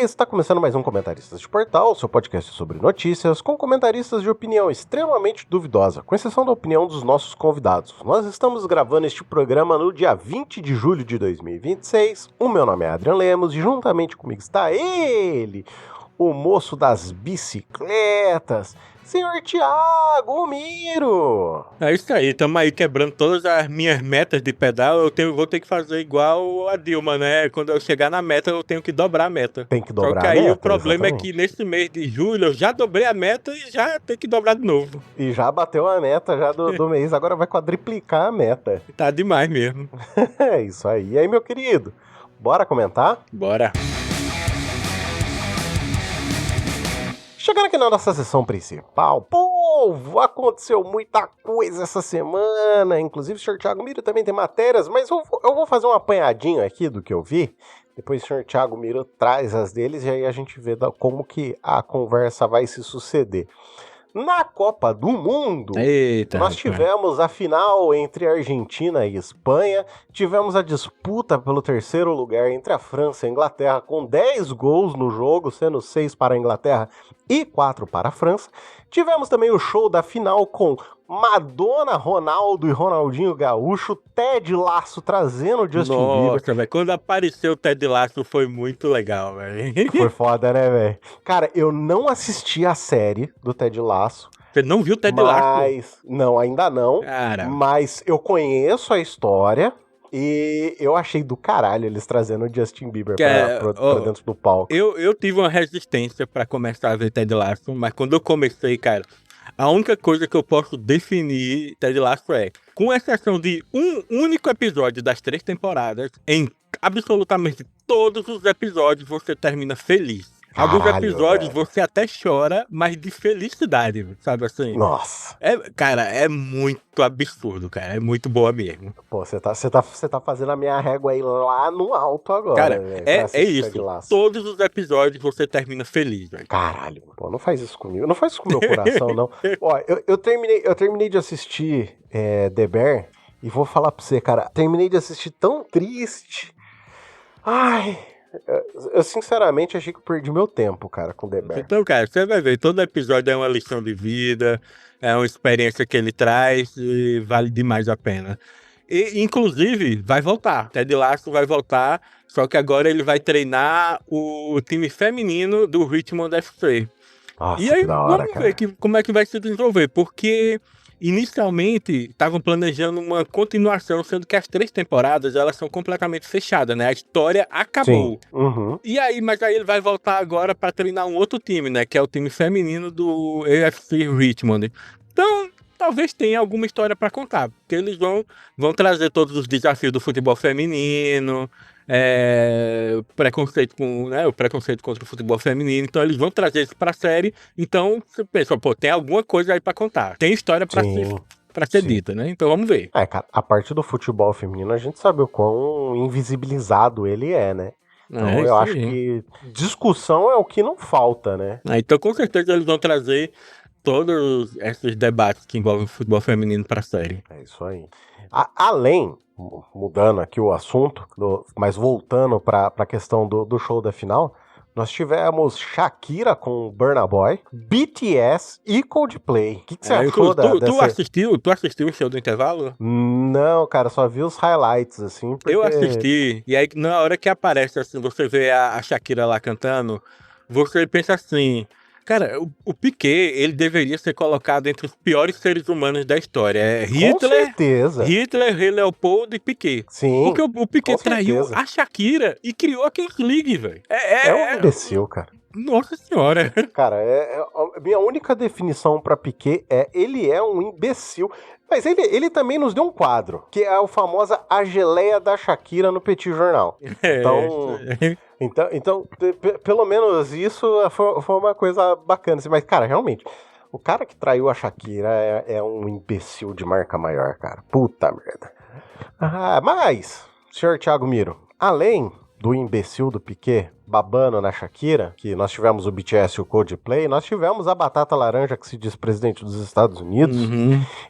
Está começando mais um Comentaristas de Portal, seu podcast sobre notícias, com comentaristas de opinião extremamente duvidosa, com exceção da opinião dos nossos convidados. Nós estamos gravando este programa no dia 20 de julho de 2026. O meu nome é Adrian Lemos e juntamente comigo está ele, o moço das bicicletas, senhor Thiago Miro. É isso aí, tamo aí quebrando todas as minhas metas de pedal. Vou ter que fazer igual a Dilma, né? Quando eu chegar na meta, eu tenho que dobrar a meta. Tem que dobrar a meta. Só que aí o problema exatamente. é que nesse mês de julho eu já dobrei a meta e já tenho que dobrar de novo. E já bateu a meta já do mês, agora vai quadriplicar a meta. Tá demais mesmo. É isso aí. E aí, meu querido, bora comentar? Bora. Chegando aqui na nossa sessão principal, povo, aconteceu muita coisa essa semana, inclusive o senhor Thiago Miro também tem matérias, mas eu vou fazer um apanhadinho aqui do que eu vi, depois o senhor Thiago Miro traz as deles e aí a gente vê como que a conversa vai se suceder. Na Copa do Mundo, nós tivemos a final entre Argentina e Espanha, tivemos a disputa pelo terceiro lugar entre a França e a Inglaterra, com 10 gols no jogo, sendo 6 para a Inglaterra e 4 para a França. Tivemos também o show da final com Madonna, Ronaldo e Ronaldinho Gaúcho, Ted Lasso trazendo o Justin Bieber. Nossa, velho, quando apareceu o Ted Lasso foi muito legal, velho. Foi foda, né, velho? Cara, eu não assisti a série do Ted Lasso. Você não viu o Ted Lasso? Não, ainda não. Cara. Mas eu conheço a história e eu achei do caralho eles trazendo o Justin Bieber pra dentro do palco. Eu tive uma resistência pra começar a ver Ted Lasso, mas quando eu comecei, cara, a única coisa que eu posso definir Ted Lasso é, com exceção de um único episódio das 3 temporadas, em absolutamente todos os episódios você termina feliz. Alguns episódios você até chora, mas de felicidade, sabe assim? Nossa. Cara, é muito absurdo, cara. É muito boa mesmo. Pô, você tá fazendo a minha régua aí lá no alto agora, cara, velho. É isso. Todos os episódios você termina feliz, velho. Caralho, pô, não faz isso comigo. Não faz isso com o meu coração, não. Ó, eu terminei de assistir The Bear e vou falar pra você, cara. Terminei de assistir tão triste. Ai... Eu sinceramente achei que eu perdi meu tempo, cara, com The Bear. Então, cara, você vai ver, todo episódio é uma lição de vida, é uma experiência que ele traz e vale demais a pena. E, inclusive, vai voltar, Ted Lasso vai voltar, só que agora ele vai treinar o time feminino do Richmond FC. Nossa, e aí, que da hora, vamos ver como é que vai se desenvolver, porque... Inicialmente, estavam planejando uma continuação, sendo que as 3 temporadas, elas são completamente fechadas, né? A história acabou. Uhum. Mas aí ele vai voltar agora para treinar um outro time, né? Que é o time feminino do AFC Richmond. Então, talvez tenha alguma história para contar, porque eles vão trazer todos os desafios do futebol feminino, o preconceito contra o futebol feminino, então eles vão trazer isso pra série, então você pensa, pô, tem alguma coisa aí pra contar, tem história pra ser dita, né? Então vamos ver. Cara, a parte do futebol feminino, a gente sabe o quão invisibilizado ele é, né? Então eu acho que discussão é o que não falta, né? Então com certeza eles vão trazer todos esses debates que envolvem o futebol feminino pra série. É isso aí. Além, mudando aqui o assunto, mas voltando para a questão do show da final, nós tivemos Shakira com Burna Boy, BTS e Coldplay. O que você achou dessa... Tu assistiu o show do intervalo? Não, cara, só vi os highlights, assim, porque... Eu assisti, e aí na hora que aparece, assim, você vê a Shakira lá cantando, você pensa assim... Cara, o Piquet, ele deveria ser colocado entre os piores seres humanos da história. Com certeza. Hitler, Rei Leopoldo e Piquet. Sim, porque o Piquet traiu a Shakira e criou a Kings League, velho. É um imbecil, cara. Nossa senhora. Cara, a minha única definição pra Piquet ele é um imbecil. Mas ele também nos deu um quadro, que é a famosa A Geleia da Shakira no Petit Jornal. Então, pelo menos isso foi uma coisa bacana. Assim, mas, cara, realmente, o cara que traiu a Shakira é um imbecil de marca maior, cara. Puta merda. Mas, senhor Thiago Miro, além do imbecil do Piquet babando na Shakira, que nós tivemos o BTS e o Coldplay, nós tivemos a Batata Laranja, que se diz presidente dos Estados Unidos.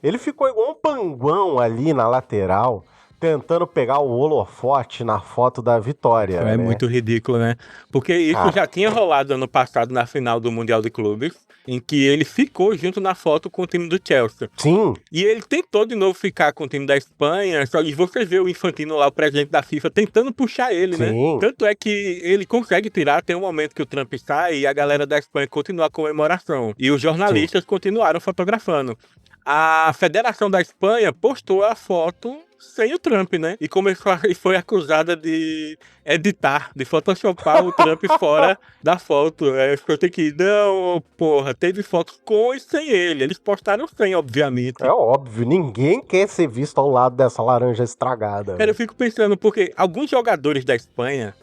Ele ficou igual um panguão ali na lateral, tentando pegar o holofote na foto da vitória. É né? muito ridículo, né? Porque isso já tinha rolado ano passado na final do Mundial de Clubes, em que ele ficou junto na foto com o time do Chelsea. Sim. E ele tentou de novo ficar com o time da Espanha, só que você vê o Infantino lá, o presidente da FIFA, tentando puxar ele, né? Sim. Tanto é que ele consegue tirar, tem um momento que o Trump sai e a galera da Espanha continua a comemoração. E os jornalistas continuaram fotografando. A Federação da Espanha postou a foto sem o Trump, né? E foi acusada de editar, de photoshopar o Trump fora da foto. Eu tenho que ir, não, porra, teve fotos com e sem ele. Eles postaram sem, obviamente. É óbvio, ninguém quer ser visto ao lado dessa laranja estragada. Cara, eu fico pensando, porque alguns jogadores da Espanha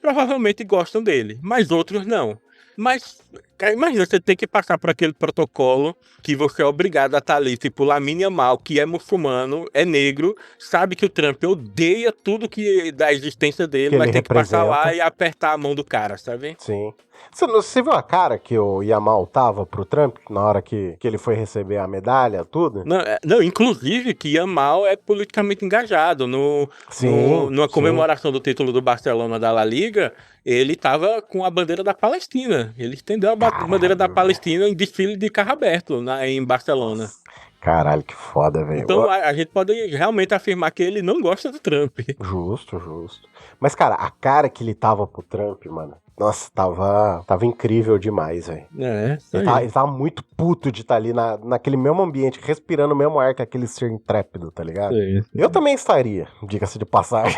provavelmente gostam dele, mas outros não. Mas, cara, imagina você ter que passar por aquele protocolo que você é obrigado a estar ali, tipo, Lamine Yamal, que é muçulmano, é negro, sabe que o Trump odeia tudo que da existência dele, vai ter que passar lá e apertar a mão do cara, sabe? Sim. Você viu a cara que o Yamal tava pro Trump na hora que ele foi receber a medalha, tudo? Não, inclusive que Yamal é politicamente engajado. Numa comemoração do título do Barcelona da La Liga, ele tava com a bandeira da Palestina. Ele estendeu a bandeira da Palestina em desfile de carro aberto em Barcelona. Nossa. Caralho, que foda, velho. Então a gente pode realmente afirmar que ele não gosta do Trump. Justo. Mas, cara, a cara que ele tava pro Trump, mano, nossa, tava incrível demais, velho. Ele tava muito puto de estar ali naquele mesmo ambiente, respirando o mesmo ar que aquele ser intrépido, tá ligado? Sim. Eu também estaria, diga-se de passagem.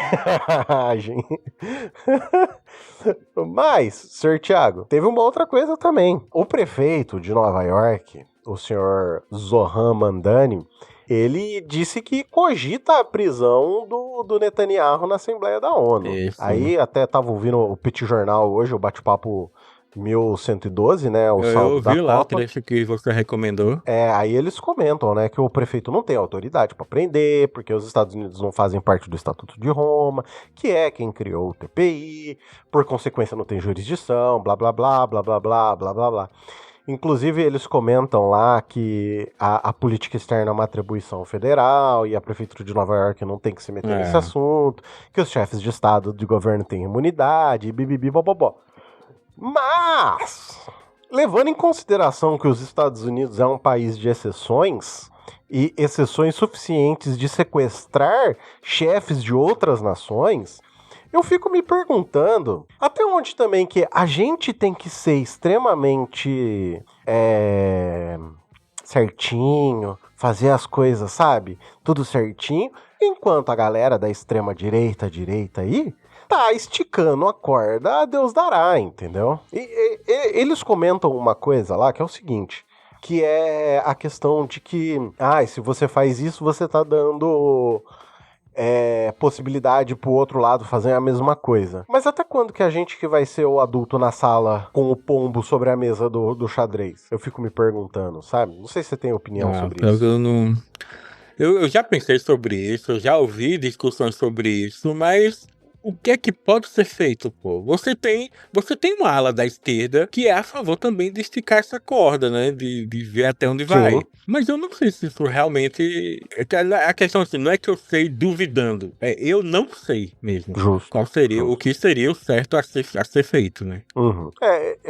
Mas, Sr. Thiago, teve uma outra coisa também. O prefeito de Nova York, o senhor Zohran Mamdani, ele disse que cogita a prisão do Netanyahu na Assembleia da ONU. Isso. Aí até tava ouvindo o Petit Jornal hoje, o bate-papo 1112, né? O saldo da vi lá Copa. o trecho que você recomendou. Aí eles comentam, né, que o prefeito não tem autoridade para prender, porque os Estados Unidos não fazem parte do Estatuto de Roma, que é quem criou o TPI, por consequência não tem jurisdição, blá blá blá, blá blá blá, blá blá blá. Inclusive, eles comentam lá que a política externa é uma atribuição federal e a Prefeitura de Nova York não tem que se meter nesse assunto, que os chefes de Estado de governo têm imunidade, bibibi, bobobó. Mas, levando em consideração que os Estados Unidos é um país de exceções, e exceções suficientes de sequestrar chefes de outras nações, eu fico me perguntando até onde também que a gente tem que ser extremamente certinho, fazer as coisas, sabe? Tudo certinho, enquanto a galera da extrema direita aí tá esticando a corda, a Deus dará, entendeu? E eles comentam uma coisa lá que é o seguinte, que é a questão de que, se você faz isso, você tá dando possibilidade pro outro lado fazer a mesma coisa. Mas até quando que a gente que vai ser o adulto na sala com o pombo sobre a mesa do xadrez? Eu fico me perguntando, sabe? Não sei se você tem opinião sobre isso. Eu já pensei sobre isso, eu já ouvi discussões sobre isso, mas o que é que pode ser feito, pô? Você tem uma ala da esquerda que é a favor também de esticar essa corda, né? De ver até onde vai. Sim. Mas eu não sei se isso realmente... A questão assim, não é que eu sei duvidando. Eu não sei mesmo. Justo. Qual seria, o que seria o certo a ser feito, né? Uhum.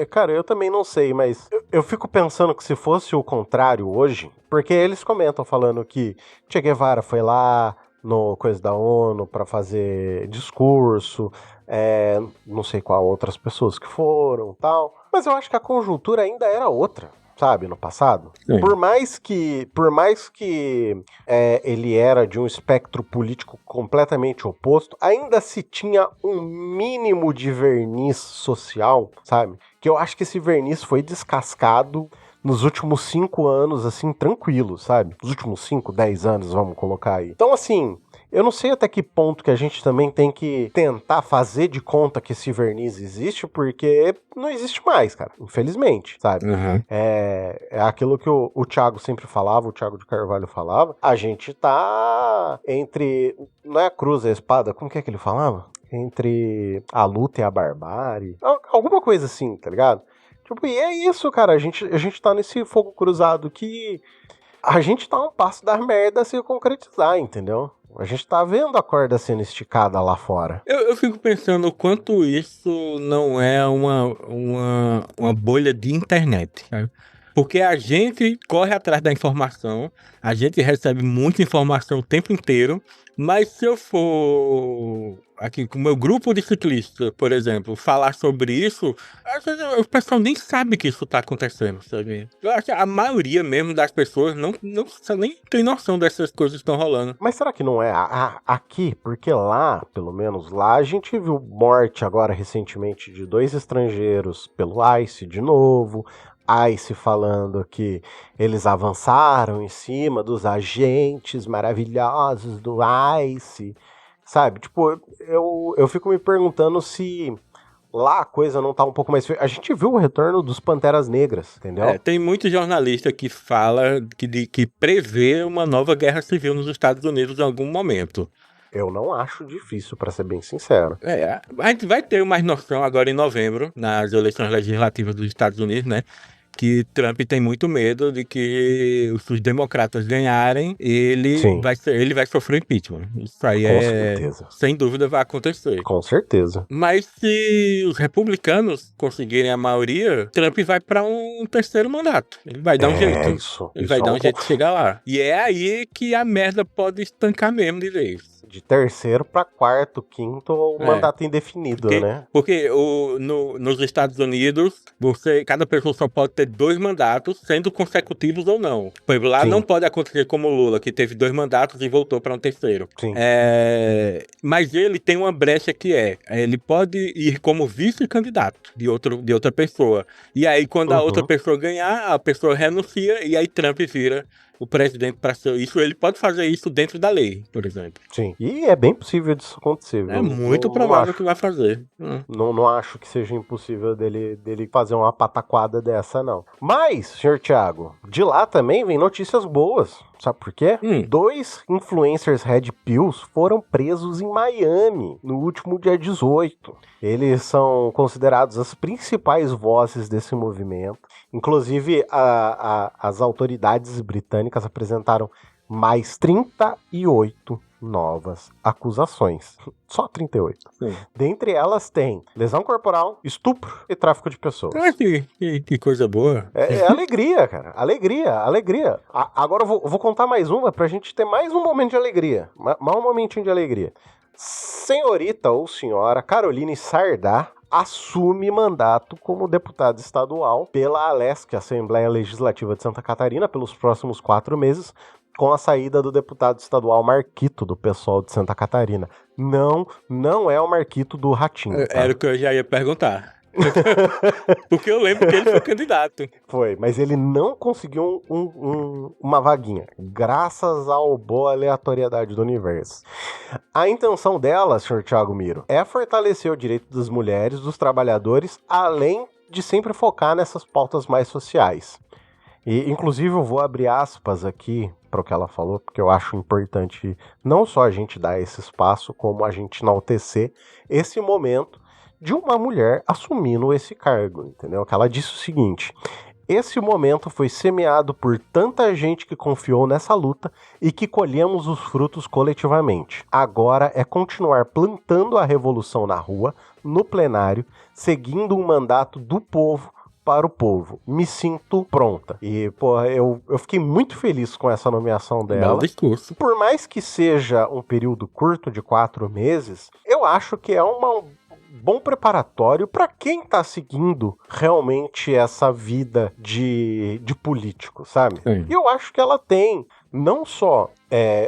Cara, eu também não sei, mas eu fico pensando que se fosse o contrário hoje, porque eles comentam falando que Che Guevara foi lá no coisa da ONU para fazer discurso, não sei qual outras pessoas que foram, tal, mas eu acho que a conjuntura ainda era outra, sabe, no passado. Sim. Por mais que ele era de um espectro político completamente oposto, ainda se tinha um mínimo de verniz social, sabe, que eu acho que esse verniz foi descascado nos últimos 5 anos, assim, tranquilo, sabe? Nos últimos 5, 10 anos, vamos colocar aí. Então, assim, eu não sei até que ponto que a gente também tem que tentar fazer de conta que esse verniz existe, porque não existe mais, cara, infelizmente, sabe? Uhum. É aquilo que o Thiago sempre falava, o Thiago de Carvalho falava, a gente tá entre, não é a cruz e a espada, como que é que ele falava? Entre a luta e a barbárie, alguma coisa assim, tá ligado? E é isso, cara, a gente tá nesse fogo cruzado que a gente tá a um passo da merda se concretizar, entendeu? A gente tá vendo a corda sendo esticada lá fora. Eu fico pensando o quanto isso não é uma bolha de internet, sabe? Porque a gente corre atrás da informação, a gente recebe muita informação o tempo inteiro, mas se eu for aqui com o meu grupo de ciclistas, por exemplo, falar sobre isso, às vezes o pessoal nem sabe que isso está acontecendo, sabe? Eu acho que a maioria mesmo das pessoas não nem tem noção dessas coisas que estão rolando. Mas será que não é aqui? Porque lá, pelo menos lá, a gente viu morte agora recentemente de 2 estrangeiros pelo ICE de novo. ICE falando que eles avançaram em cima dos agentes maravilhosos do ICE, sabe? Tipo, eu fico me perguntando se lá a coisa não tá um pouco mais... A gente viu o retorno dos Panteras Negras, entendeu? Tem muito jornalista que fala, que prevê uma nova guerra civil nos Estados Unidos em algum momento. Eu não acho difícil, pra ser bem sincero. A gente vai ter mais noção agora em novembro, nas eleições legislativas dos Estados Unidos, né? Que Trump tem muito medo de que se os democratas ganharem, ele vai sofrer impeachment. Isso aí Com certeza. Sem dúvida, vai acontecer. Com certeza. Mas se os republicanos conseguirem a maioria, Trump vai para um terceiro mandato. Ele vai dar um jeito. Ele vai dar um jeito de chegar lá. E é aí que a merda pode estancar mesmo de vez. De terceiro para quarto, quinto, ou mandato indefinido, né? Porque nos Estados Unidos, cada pessoa só pode ter 2 mandatos, sendo consecutivos ou não. Por exemplo, lá não pode acontecer como o Lula, que teve 2 mandatos e voltou para um terceiro. Sim. Mas ele tem uma brecha que ele pode ir como vice-candidato de outra pessoa. E aí, quando a outra pessoa ganhar, a pessoa renuncia e aí Trump vira o presidente para ser isso. Ele pode fazer isso dentro da lei, por exemplo. Sim. E é bem possível disso acontecer. É muito provável que vai fazer. Não acho que seja impossível dele fazer uma pataquada dessa, não. Mas, senhor Thiago, de lá também vem notícias boas. Sabe por quê? 2 influencers Red Pills foram presos em Miami no último dia 18. Eles são considerados as principais vozes desse movimento. Inclusive, as autoridades britânicas apresentaram mais 38 novas acusações. Só 38. Sim. Dentre elas tem lesão corporal, estupro e tráfico de pessoas. Que coisa boa. É alegria, cara. Alegria. Agora eu vou contar mais uma pra gente ter mais um momento de alegria. Mais um momentinho de alegria. Senhorita ou senhora Caroline Sardá assume mandato como deputada estadual pela ALESC, Assembleia Legislativa de Santa Catarina, pelos próximos 4 meses, com a saída do deputado estadual Marquito, do PSOL de Santa Catarina. Não é o Marquito do Ratinho. Tá? Era o que eu já ia perguntar. Porque eu lembro que ele foi candidato. Foi, mas ele não conseguiu uma vaguinha, graças ao boa aleatoriedade do universo. A intenção dela, senhor Thiago Miro, é fortalecer o direito das mulheres, dos trabalhadores, além de sempre focar nessas pautas mais sociais. E, inclusive, eu vou abrir aspas aqui para o que ela falou, porque eu acho importante não só a gente dar esse espaço, como a gente enaltecer esse momento de uma mulher assumindo esse cargo, entendeu? Que ela disse o seguinte: esse momento foi semeado por tanta gente que confiou nessa luta e que colhemos os frutos coletivamente. Agora é continuar plantando a revolução na rua, no plenário, seguindo um mandato do povo para o povo. Me sinto pronta. E, pô, eu fiquei muito feliz com essa nomeação dela. Belo discurso. Por mais que seja um período curto de 4 meses, eu acho que é um bom preparatório para quem tá seguindo realmente essa vida de político, sabe? Sim. E eu acho que ela tem não só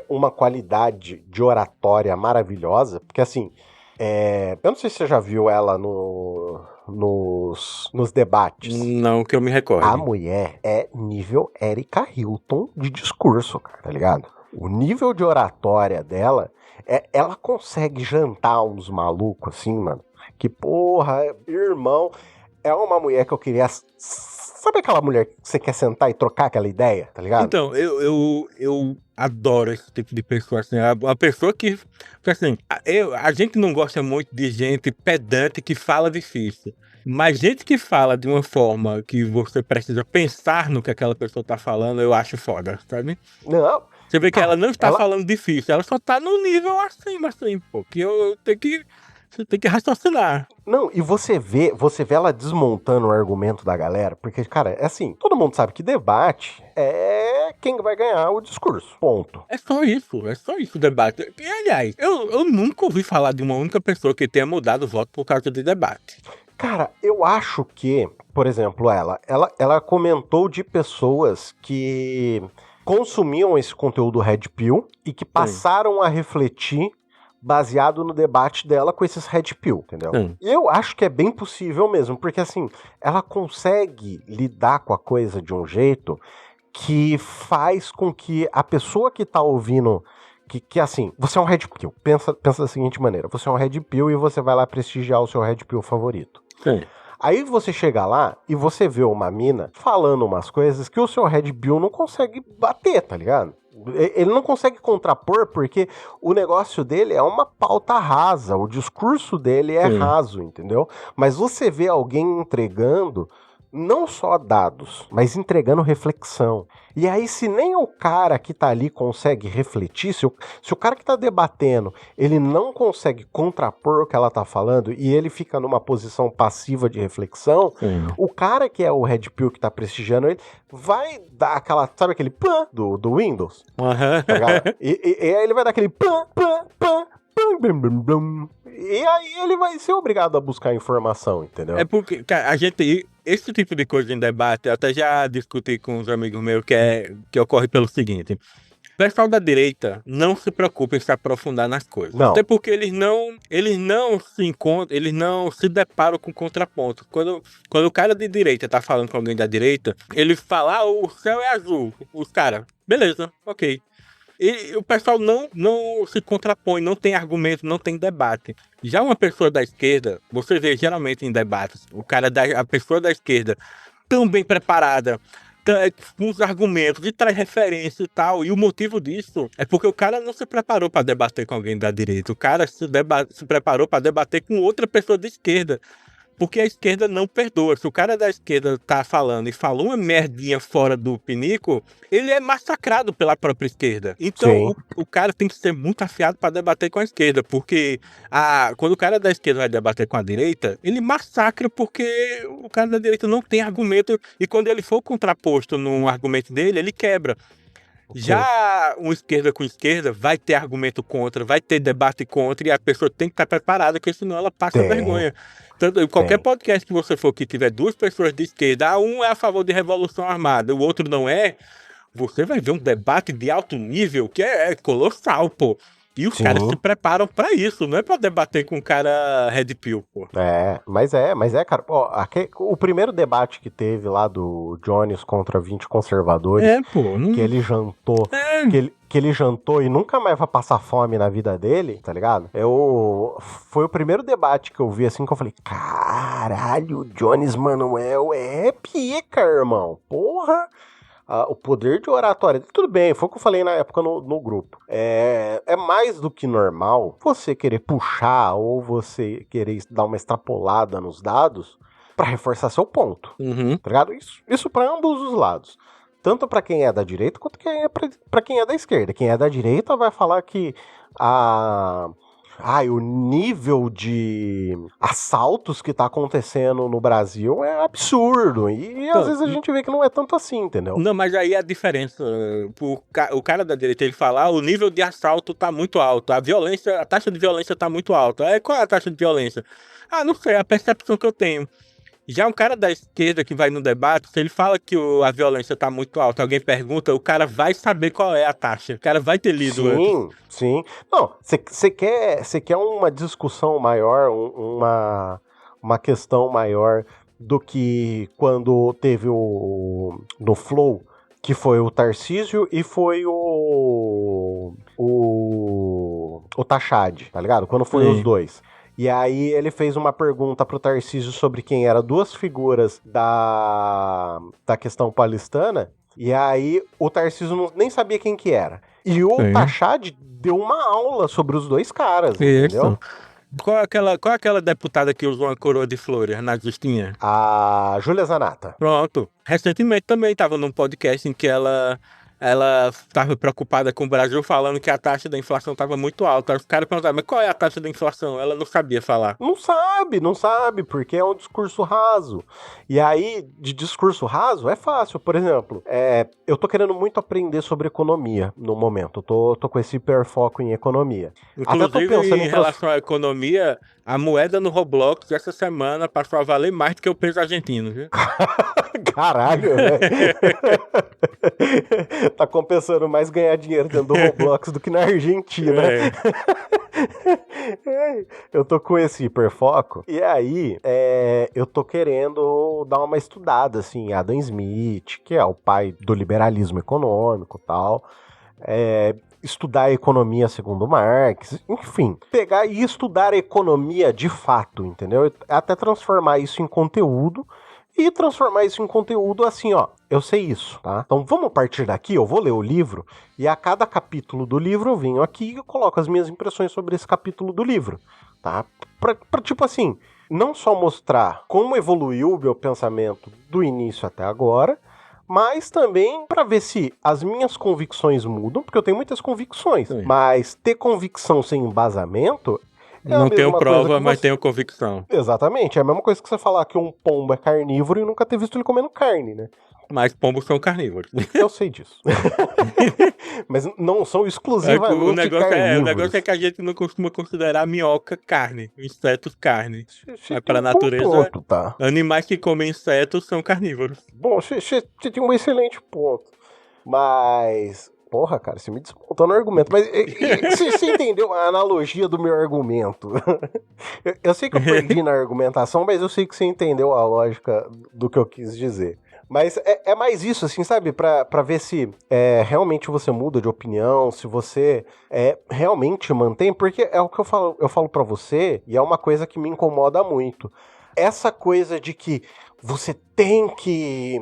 uma qualidade de oratória maravilhosa, porque assim, eu não sei se você já viu ela nos debates. Não que eu me recorde. A mulher é nível Erika Hilton de discurso, cara, tá ligado? O nível de oratória dela, ela consegue jantar uns malucos assim, mano. Que porra, irmão, é uma mulher que eu queria... Sabe aquela mulher que você quer sentar e trocar aquela ideia, tá ligado? Então, eu adoro esse tipo de pessoa, assim, a pessoa que, assim, a gente não gosta muito de gente pedante que fala difícil, mas gente que fala de uma forma que você precisa pensar no que aquela pessoa tá falando, eu acho foda, sabe? Não, Você vê que ela não está ela- falando difícil, ela só tá no nível acima, assim, pô. Que você tem que raciocinar. Não, e você vê ela desmontando o argumento da galera, porque, cara, é assim, todo mundo sabe que debate é quem vai ganhar o discurso, ponto. É só isso o debate. E, aliás, eu nunca ouvi falar de uma única pessoa que tenha mudado o voto por causa de debate. Cara, eu acho que, por exemplo, ela comentou de pessoas que consumiam esse conteúdo Red Pill e que passaram a refletir baseado no debate dela com esses Red Pill, entendeu? Sim. E eu acho que é bem possível mesmo, porque assim, ela consegue lidar com a coisa de um jeito que faz com que a pessoa que tá ouvindo, que assim, você é um Red Pill, pensa da seguinte maneira, você é um Red Pill e você vai lá prestigiar o seu Red Pill favorito. Sim. Aí você chega lá e você vê uma mina falando umas coisas que o seu Red Pill não consegue bater, tá ligado? Ele não consegue contrapor porque o negócio dele é uma pauta rasa, o discurso dele é raso, entendeu? Mas você vê alguém entregando não só dados, mas entregando reflexão. E aí, se nem o cara que tá ali consegue refletir, se o cara que tá debatendo, ele não consegue contrapor o que ela tá falando e ele fica numa posição passiva de reflexão, o cara que é o Red Pill que tá prestigiando ele, vai dar aquela, sabe aquele pã do Windows? Tá ligado? E aí ele vai dar aquele pã, pã, pã, pã, blum, blum, blum. E aí ele vai ser obrigado a buscar informação, entendeu? É porque, cara, esse tipo de coisa em debate, eu até já discuti com uns amigos meus que ocorre pelo seguinte: o pessoal da direita não se preocupa em se aprofundar nas coisas. Não. Até porque eles não se encontram, eles não se deparam com contrapontos. Quando o cara de direita tá falando com alguém da direita, ele fala, o céu é azul. Os caras, beleza, ok. E o pessoal não se contrapõe, não tem argumento, não tem debate. Já uma pessoa da esquerda, você vê geralmente em debates, a pessoa da esquerda tão bem preparada, com os argumentos, e traz referência e tal. E o motivo disso é porque o cara não se preparou para debater com alguém da direita. O cara se preparou para debater com outra pessoa da esquerda. Porque a esquerda não perdoa. Se o cara da esquerda tá falando e falou uma merdinha fora do pinico, ele é massacrado pela própria esquerda. Então, o cara tem que ser muito afiado para debater com a esquerda. Porque quando o cara da esquerda vai debater com a direita, ele massacra porque o cara da direita não tem argumento. E quando ele for contraposto num argumento dele, ele quebra. Já uma esquerda com esquerda vai ter argumento contra, vai ter debate contra, e a pessoa tem que estar preparada, porque senão ela passa vergonha. Tanto, qualquer podcast que você for que tiver duas pessoas de esquerda, um é a favor de revolução armada, o outro não é, você vai ver um debate de alto nível que é colossal, pô. E os caras se preparam pra isso, não é pra debater com um cara Red Pill, pô. Mas é, cara. Ó, o primeiro debate que teve lá do Jones contra 20 conservadores, que ele jantou, que ele jantou e nunca mais vai passar fome na vida dele, tá ligado? Foi o primeiro debate que eu vi assim que eu falei, caralho, o Jones Manuel é pica, irmão. Porra! O poder de oratória, tudo bem, foi o que eu falei na época no grupo. É mais do que normal você querer puxar ou você querer dar uma extrapolada nos dados pra reforçar seu ponto, tá ligado? Isso pra ambos os lados. Tanto pra quem é da direita quanto pra quem é da esquerda. Quem é da direita vai falar que o nível de assaltos que tá acontecendo no Brasil é absurdo. E às vezes a gente vê que não é tanto assim, entendeu? Não, mas aí a diferença, o cara da direita, ele fala, o nível de assalto tá muito alto, a taxa de violência tá muito alta. Qual é a taxa de violência? Não sei, é a percepção que eu tenho. Já um cara da esquerda que vai no debate, se ele fala que a violência tá muito alta, alguém pergunta, o cara vai saber qual é a taxa. O cara vai ter lido antes. Sim. Não, você quer uma discussão maior, uma questão maior do que quando teve no Flow, que foi o Tarcísio e foi o Tachad, tá ligado? Quando foi os dois. E aí ele fez uma pergunta pro Tarcísio sobre quem eram duas figuras da questão paulistana, e aí o Tarcísio nem sabia quem que era. E o Tachad deu uma aula sobre os dois caras, entendeu? Qual é aquela deputada que usou uma coroa de flores na justinha? A Júlia Zanata. Pronto. Recentemente também estava num podcast em que ela ela estava preocupada com o Brasil, falando que a taxa da inflação estava muito alta. Aí os caras perguntaram, mas qual é a taxa da inflação? Ela não sabia falar. Não sabe, porque é um discurso raso. E aí, de discurso raso, é fácil. Por exemplo, eu tô querendo muito aprender sobre economia no momento. Eu tô com esse hiperfoco em economia. Inclusive, Até tô pensando em relação à economia, a moeda no Roblox essa semana passou a valer mais do que o peso argentino, viu? Caralho, velho. Tá compensando mais ganhar dinheiro dentro do Roblox do que na Argentina. Eu tô com esse hiperfoco. E aí, eu tô querendo dar uma estudada, assim, em Adam Smith, que é o pai do liberalismo econômico e tal. Estudar a economia segundo Marx, enfim, pegar e estudar a economia de fato, entendeu? Até transformar isso em conteúdo. E transformar isso em conteúdo assim, ó, eu sei isso, tá? Então vamos partir daqui, eu vou ler o livro, e a cada capítulo do livro eu venho aqui e eu coloco as minhas impressões sobre esse capítulo do livro, tá? Pra tipo assim, não só mostrar como evoluiu o meu pensamento do início até agora, mas também para ver se as minhas convicções mudam, porque eu tenho muitas convicções, mas ter convicção sem embasamento... Não tenho prova, mas tenho convicção. Exatamente, é a mesma coisa que você falar que um pombo é carnívoro e nunca ter visto ele comendo carne, né? Mas pombos são carnívoros. Eu sei disso. Mas não são exclusivamente carnívoros. O negócio é que a gente não costuma considerar minhoca carne, insetos carne. Mas para a natureza, ponto, tá? Animais que comem insetos são carnívoros. Bom, você tem um excelente ponto. Mas... Porra, cara, você me desmontou no argumento. Mas você entendeu a analogia do meu argumento? Eu sei que eu perdi na argumentação, mas eu sei que você entendeu a lógica do que eu quis dizer. Mas é mais isso, assim, sabe? Pra ver se realmente você muda de opinião, se você realmente mantém, porque é o que eu falo pra você, e é uma coisa que me incomoda muito. Essa coisa de que você tem que...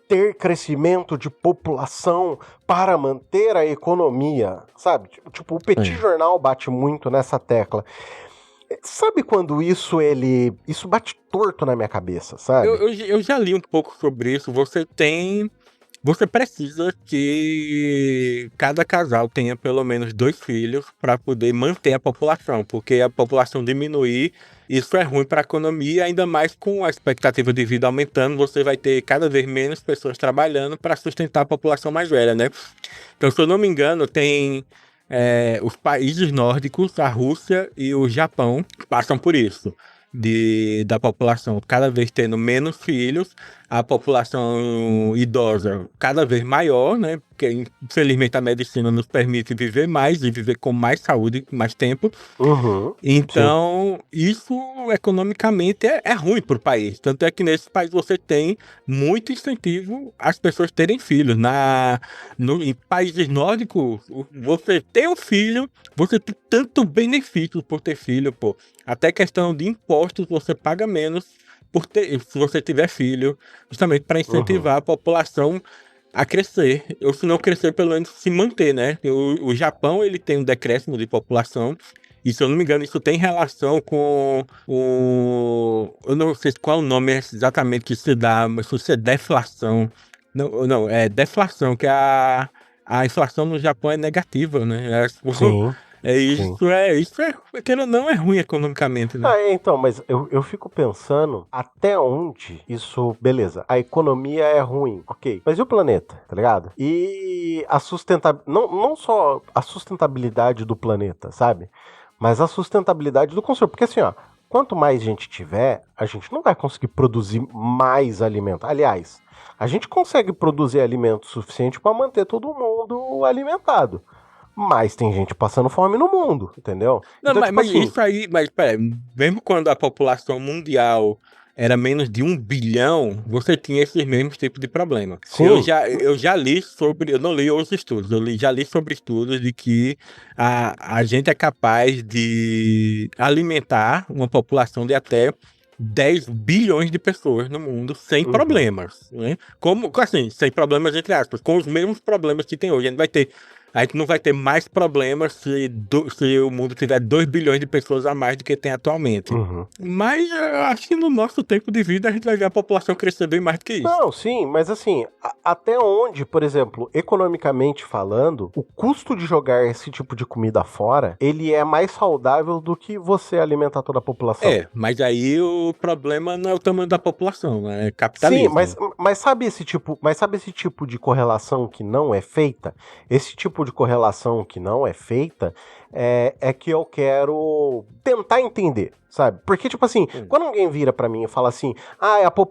ter crescimento de população para manter a economia, sabe? Tipo, o Petit Jornal bate muito nessa tecla. Sabe quando isso bate torto na minha cabeça, sabe? Eu já li um pouco sobre isso. Você precisa que cada casal tenha pelo menos 2 filhos para poder manter a população, porque a população diminuir, isso é ruim para a economia, ainda mais com a expectativa de vida aumentando, você vai ter cada vez menos pessoas trabalhando para sustentar a população mais velha, né? Então, se eu não me engano, tem os países nórdicos, a Rússia e o Japão passam por isso. Da população cada vez tendo menos filhos, a população idosa cada vez maior, né? Porque infelizmente a medicina nos permite viver mais e viver com mais saúde, mais tempo. Então, isso economicamente é ruim para o país. Tanto é que nesse país você tem muito incentivo às pessoas terem filhos. Em países nórdicos, você ter um filho, você tem tanto benefício por ter filho, pô. Até questão de impostos, você paga menos se você tiver filho, justamente para incentivar a população a crescer, ou se não crescer, pelo menos se manter, né? O Japão, ele tem um decréscimo de população, e se eu não me engano, isso tem relação com eu não sei qual o nome exatamente que se dá, mas se é deflação. Não, é deflação, que a inflação no Japão é negativa, né? Sim. Isso querendo ou não, é ruim economicamente, né? Então, mas eu fico pensando até onde isso... Beleza, a economia é ruim, ok. Mas e o planeta, tá ligado? E a sustentabilidade... Não só a sustentabilidade do planeta, sabe? Mas a sustentabilidade do consumo. Porque assim, ó, quanto mais gente tiver, a gente não vai conseguir produzir mais alimento. Aliás, a gente consegue produzir alimento suficiente para manter todo mundo alimentado. Mas tem gente passando fome no mundo, entendeu? Não, então, mas isso aí, pera, mesmo quando a população mundial era menos de 1 bilhão, você tinha esses mesmos tipos de problema. Sim. Eu já li sobre, eu não li os estudos, já li sobre estudos de que a gente é capaz de alimentar uma população de até 10 bilhões de pessoas no mundo sem problemas, né? Como, assim, sem problemas entre aspas, com os mesmos problemas que tem hoje. A gente vai ter A gente não vai ter mais problemas se o mundo tiver 2 bilhões de pessoas a mais do que tem atualmente. Uhum. Mas eu acho que no nosso tempo de vida a gente vai ver a população crescer bem mais do que isso. Não, sim, mas assim, até onde, por exemplo, economicamente falando, o custo de jogar esse tipo de comida fora, ele é mais saudável do que você alimentar toda a população. Mas aí o problema não é o tamanho da população, é capitalismo. Sim, mas sabe esse tipo de correlação que não é feita? Esse tipo de correlação que não é feita é que eu quero tentar entender, sabe? Porque, tipo assim, quando alguém vira pra mim e fala assim,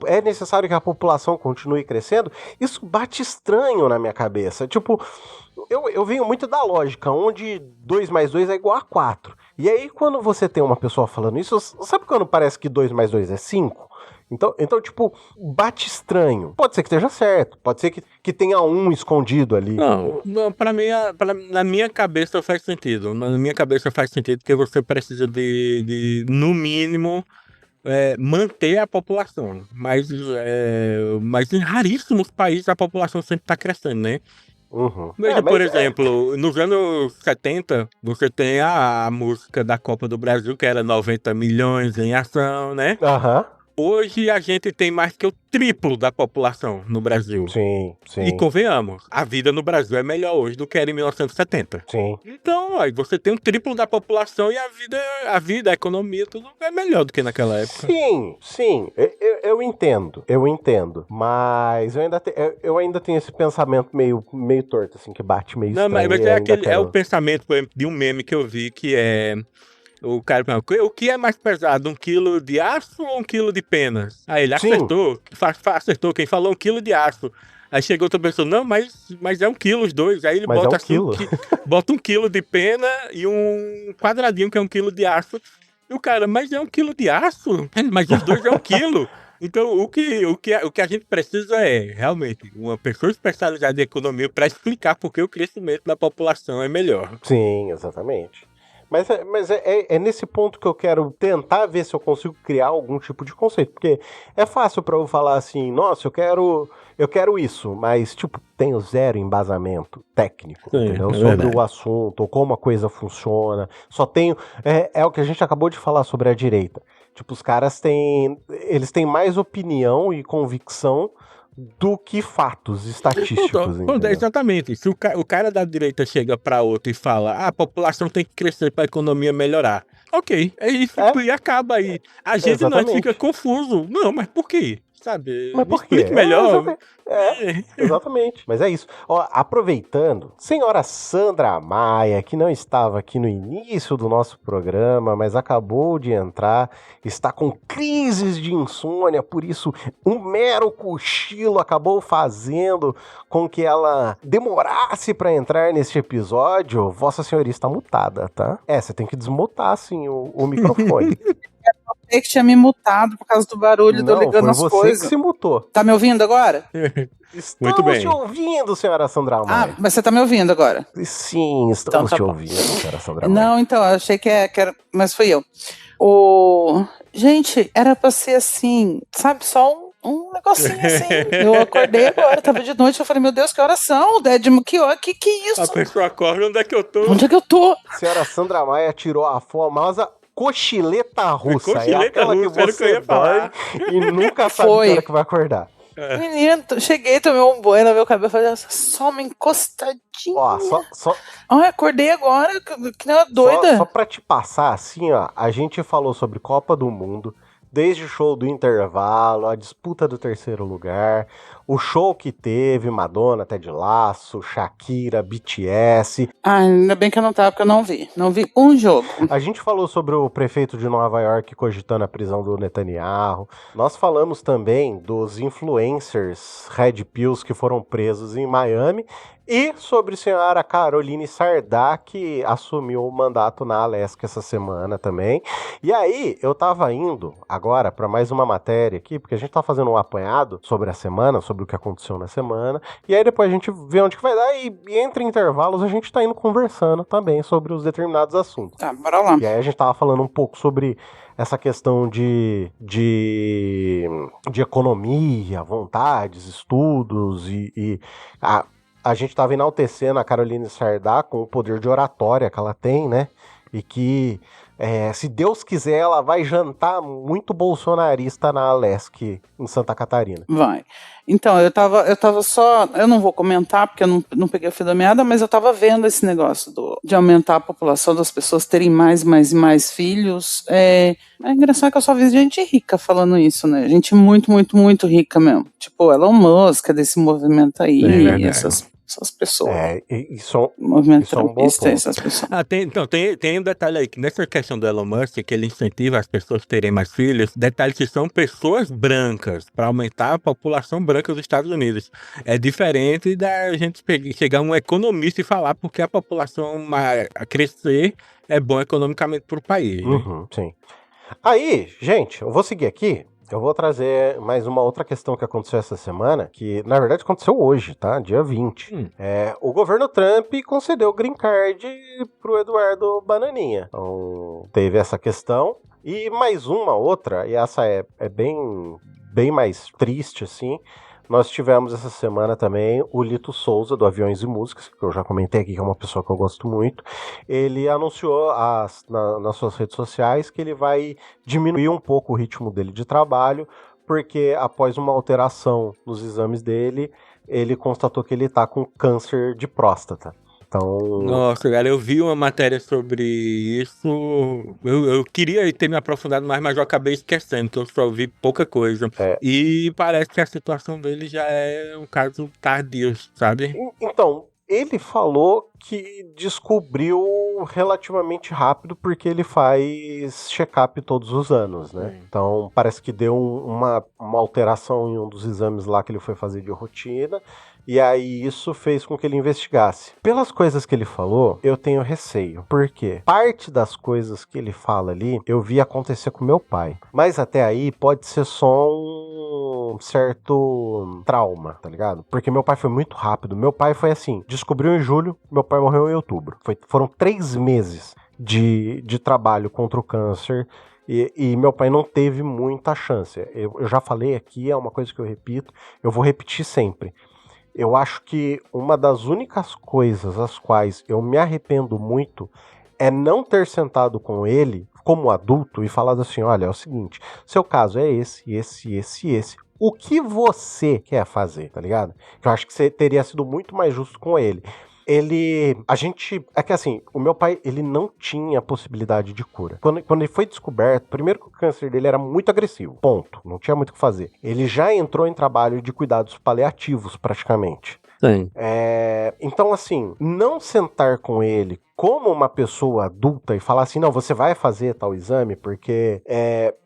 é necessário que a população continue crescendo, isso bate estranho na minha cabeça. Tipo, eu venho muito da lógica, onde 2 mais 2 é igual a 4. E aí, quando você tem uma pessoa falando isso, sabe quando parece que 2 mais 2 é 5? Então, tipo, bate estranho. Pode ser que esteja certo, pode ser que tenha um escondido ali. Não, pra mim, na minha cabeça faz sentido. Na minha cabeça faz sentido porque você precisa de no mínimo, manter a população. Mas em raríssimos países a população sempre tá crescendo, né? Uhum. Veja, por exemplo, nos anos 70, você tem a música da Copa do Brasil, que era 90 milhões em ação, né? Aham. Hoje a gente tem mais que o triplo da população no Brasil. Sim, sim. E convenhamos, a vida no Brasil é melhor hoje do que era em 1970. Sim. Então, aí você tem um triplo da população e a vida, a economia, tudo é melhor do que naquela época. Sim. Eu entendo. Mas eu ainda tenho esse pensamento meio torto, assim, que bate meio estranho. Não, mas é o pensamento, por exemplo, de um meme que eu vi que é... O cara perguntou, o que é mais pesado, 1 quilo de aço ou 1 quilo de penas? Aí ele acertou, quem falou 1 quilo de aço. Aí chegou outra pessoa, não, mas é 1 quilo os dois. Aí ele bota bota 1 quilo de pena e um quadradinho que é 1 quilo de aço. E o cara, mas é 1 quilo de aço? Mas os dois é 1 quilo. Então, o que a gente precisa é, realmente, uma pessoa especializada em economia para explicar por que o crescimento da população é melhor. Sim, exatamente. Mas é nesse ponto que eu quero tentar ver se eu consigo criar algum tipo de conceito. Porque é fácil pra eu falar assim, nossa, eu quero isso, mas, tipo, tenho zero embasamento técnico, entendeu? Sobre o assunto, ou como a coisa funciona. Só tenho... É o que a gente acabou de falar sobre a direita. Tipo, os caras eles têm mais opinião e convicção do que fatos estatísticos. Exatamente. Se o cara da direita chega pra outro e fala, a população tem que crescer pra economia melhorar. Ok, é isso, e acaba aí. A gente não fica confuso. Não, mas por quê? Sabe? Mas por quê? Explique melhor. Exatamente. Mas é isso. Ó, aproveitando, senhora Sandra Maia, que não estava aqui no início do nosso programa, mas acabou de entrar, está com crises de insônia, por isso um mero cochilo acabou fazendo com que ela demorasse para entrar neste episódio. Vossa Senhoria está mutada, tá? Você tem que desmutar, assim, o microfone. Que tinha me mutado por causa do barulho, tô ligando as coisas. Foi você que se mutou. Tá me ouvindo agora? Muito bem. Estamos te ouvindo, senhora Sandra Maia. Mas você tá me ouvindo agora? Sim, estamos te ouvindo, senhora Sandra Maia. Não, então, eu achei que era, mas fui eu. Gente, era pra ser assim, sabe, só um negocinho assim. Eu acordei agora, tava de noite, eu falei, meu Deus, que oração, Dédimo, que isso? A pessoa acorda, onde é que eu tô? Onde é que eu tô? Senhora Sandra Maia tirou a famosa cochileta russa. Cochileta aquela russa, que você dorme e nunca sabe que hora que vai acordar. Menino, cheguei, tomei um banho no meu cabelo, falei, só uma encostadinha. Acordei agora, que nem uma doida. Só pra te passar, assim, ó, a gente falou sobre Copa do Mundo, desde o show do intervalo, a disputa do 3º lugar, o show que teve Madonna, Ted Lasso, Shakira, BTS. Ainda bem que eu não tava, porque eu não vi um jogo. A gente falou sobre o prefeito de Nova York cogitando a prisão do Netanyahu. Nós falamos também dos influencers Red Pills que foram presos em Miami. E sobre a senhora Caroline Sardá, que assumiu o mandato na Alaska essa semana também. E aí, eu tava indo agora para mais uma matéria aqui, porque a gente tá fazendo um apanhado sobre a semana, sobre o que aconteceu na semana. E aí depois a gente vê onde que vai dar e entre intervalos a gente tá indo conversando também sobre os determinados assuntos. Tá, bora lá. E aí a gente tava falando um pouco sobre essa questão de economia, vontades, estudos e a gente tava enaltecendo a Caroline Sardá com o poder de oratória que ela tem, né? E que, se Deus quiser, ela vai jantar muito bolsonarista na Alesc, em Santa Catarina. Vai. Então, eu tava só. Eu não vou comentar, porque eu não peguei o fio da meada, mas eu tava vendo esse negócio de aumentar a população, das pessoas terem mais e mais filhos. É engraçado que eu só vi gente rica falando isso, né? Gente muito, muito, muito rica mesmo. Tipo, Elon Musk, desse movimento aí, essas pessoas. Movimento trumpista, essas pessoas. Tem um detalhe aí, que nessa questão do Elon Musk, que ele incentiva as pessoas a terem mais filhos, detalhe que são pessoas brancas, para aumentar a população branca dos Estados Unidos. É diferente da gente chegar um economista e falar porque a população a crescer é bom economicamente para o país. Né? Sim. Aí, gente, eu vou seguir aqui. Eu vou trazer mais uma outra questão que aconteceu essa semana, que na verdade aconteceu hoje, tá? Dia 20. O governo Trump concedeu green card pro Eduardo Bananinha. Então, teve essa questão. E mais uma outra, e essa é bem mais triste, assim. Nós tivemos essa semana também o Lito Souza, do Aviões e Músicas, que eu já comentei aqui, que é uma pessoa que eu gosto muito. Ele anunciou nas suas redes sociais que ele vai diminuir um pouco o ritmo dele de trabalho, porque após uma alteração nos exames dele, ele constatou que ele está com câncer de próstata. Então... Nossa, cara, eu vi uma matéria sobre isso. Eu queria ter me aprofundado mais, mas eu acabei esquecendo, então eu só vi pouca coisa. E parece que a situação dele já é um caso tardio, sabe? Então, ele falou que descobriu relativamente rápido porque ele faz check-up todos os anos, né? Então, parece que deu uma alteração em um dos exames lá que ele foi fazer de rotina. E aí isso fez com que ele investigasse. Pelas coisas que ele falou, eu tenho receio. Por quê? Parte das coisas que ele fala ali, eu vi acontecer com meu pai. Mas até aí pode ser só um certo trauma, tá ligado? Porque meu pai foi muito rápido. Meu pai foi assim, descobriu em julho, meu pai morreu em outubro. Foram 3 meses de trabalho contra o câncer. E meu pai não teve muita chance. Eu já falei aqui, é uma coisa que eu repito, eu vou repetir sempre. Eu acho que uma das únicas coisas as quais eu me arrependo muito é não ter sentado com ele como adulto e falado assim, olha, é o seguinte, seu caso é esse. O que você quer fazer, tá ligado? Eu acho que você teria sido muito mais justo com ele. É que assim, o meu pai, ele não tinha possibilidade de cura. Quando ele foi descoberto, primeiro que o câncer dele era muito agressivo, ponto, não tinha muito o que fazer. Ele já entrou em trabalho de cuidados paliativos, praticamente. Sim. Então, assim, não sentar com ele como uma pessoa adulta e falar assim, não, você vai fazer tal exame porque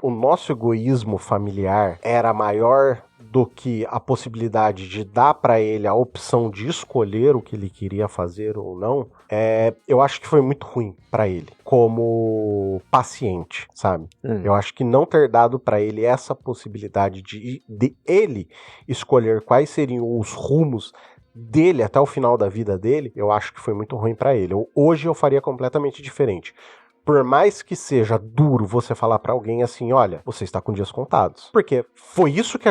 o nosso egoísmo familiar era maior do que a possibilidade de dar pra ele a opção de escolher o que ele queria fazer ou não, eu acho que foi muito ruim pra ele, como paciente, sabe? Eu acho que não ter dado pra ele essa possibilidade de ele escolher quais seriam os rumos dele até o final da vida dele, eu acho que foi muito ruim pra ele. Hoje eu faria completamente diferente. Por mais que seja duro você falar pra alguém assim, olha, você está com dias contados. Porque foi isso que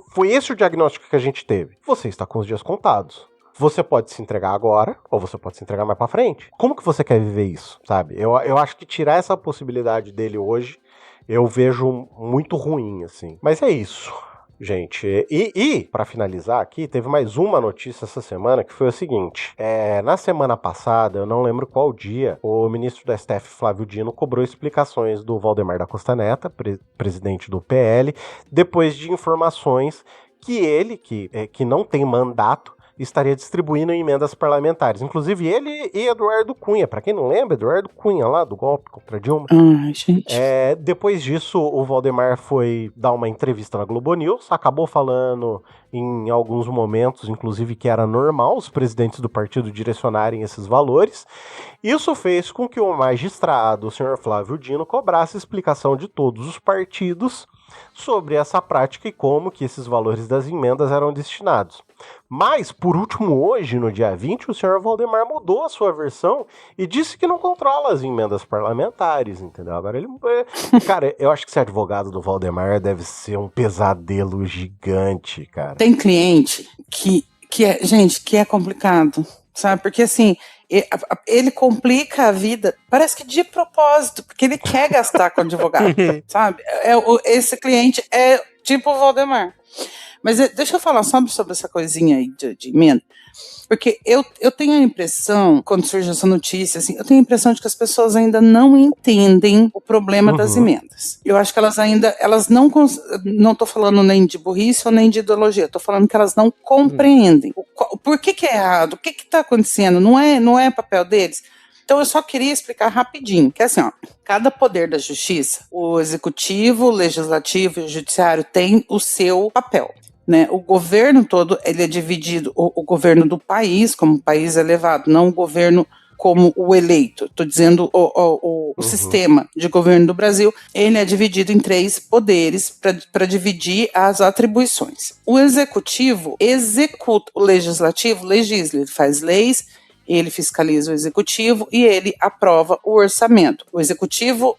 foi esse o diagnóstico que a gente teve. Você está com os dias contados. Você pode se entregar agora, ou você pode se entregar mais pra frente. Como que você quer viver isso, sabe? Eu acho que tirar essa possibilidade dele hoje, eu vejo muito ruim, assim. Mas é isso, gente. E para finalizar aqui, teve mais uma notícia essa semana que foi o seguinte. Na semana passada, eu não lembro qual dia, o ministro do STF, Flávio Dino, cobrou explicações do Valdemar da Costa Neto, presidente do PL, depois de informações que ele, que não tem mandato, estaria distribuindo emendas parlamentares. Inclusive ele e Eduardo Cunha. Pra quem não lembra, Eduardo Cunha lá do golpe contra Dilma. Gente. Depois disso, o Valdemar foi dar uma entrevista na Globo News, acabou falando em alguns momentos, inclusive, que era normal os presidentes do partido direcionarem esses valores. Isso fez com que o magistrado, o senhor Flávio Dino, cobrasse explicação de todos os partidos sobre essa prática e como que esses valores das emendas eram destinados. Mas, por último, hoje, no dia 20, o senhor Valdemar mudou a sua versão e disse que não controla as emendas parlamentares, entendeu? Agora ele... Cara, eu acho que ser advogado do Valdemar deve ser um pesadelo gigante, cara. Tem cliente que que é complicado, sabe? Porque assim, ele complica a vida, parece que de propósito, porque ele quer gastar com advogado, sabe? Esse cliente é tipo o Valdemar. Mas deixa eu falar sobre essa coisinha aí de emenda, porque eu tenho a impressão, quando surge essa notícia, assim, eu tenho a impressão de que as pessoas ainda não entendem o problema das emendas. Eu acho que elas não estou falando nem de burrice ou nem de ideologia, estou falando que elas não compreendem. Por que é errado? O que está acontecendo? Não é papel deles? Então eu só queria explicar rapidinho, que é assim, ó, cada poder da justiça, o executivo, o legislativo e o judiciário tem o seu papel. Né, o governo todo, ele é dividido, o governo do país, como o país é levado, não o governo como o eleito, estou dizendo o sistema de governo do Brasil, ele é dividido em 3 poderes para dividir as atribuições. O executivo executa, o legislativo legisla, ele faz leis, ele fiscaliza o executivo e ele aprova o orçamento. O executivo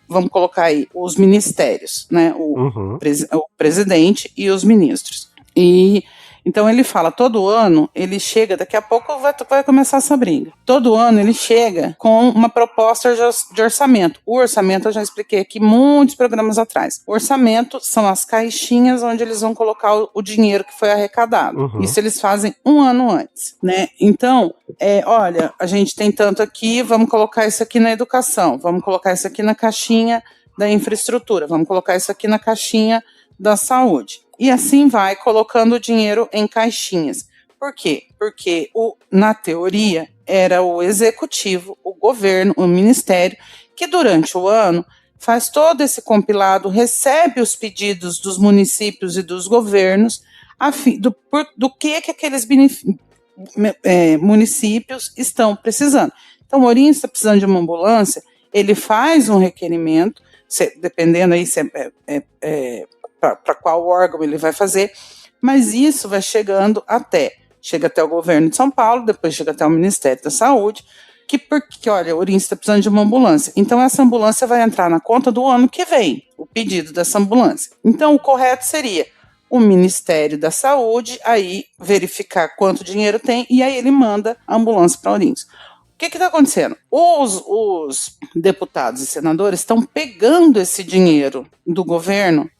vamos colocar aí, os ministérios, né? O presidente e os ministros. E então ele fala, todo ano ele chega, daqui a pouco vai começar essa briga. Todo ano ele chega com uma proposta de orçamento. O orçamento eu já expliquei aqui muitos programas atrás. O orçamento são as caixinhas onde eles vão colocar o dinheiro que foi arrecadado. Isso eles fazem um ano antes, né? Então, olha, a gente tem tanto aqui, vamos colocar isso aqui na educação, vamos colocar isso aqui na caixinha da infraestrutura, vamos colocar isso aqui na caixinha da saúde. E assim vai colocando o dinheiro em caixinhas. Por quê? Porque, na teoria, era o executivo, o governo, o ministério, que durante o ano faz todo esse compilado, recebe os pedidos dos municípios e dos governos do que aqueles municípios estão precisando. Então, o Ourinhos está precisando de uma ambulância, ele faz um requerimento, dependendo aí se para qual órgão ele vai fazer, mas isso vai chega até o governo de São Paulo, depois chega até o Ministério da Saúde, porque, olha, o Ourinhos está precisando de uma ambulância, então essa ambulância vai entrar na conta do ano que vem, o pedido dessa ambulância. Então o correto seria o Ministério da Saúde aí verificar quanto dinheiro tem, e aí ele manda a ambulância para Ourinhos. O que está acontecendo? Os deputados e senadores estão pegando esse dinheiro do governo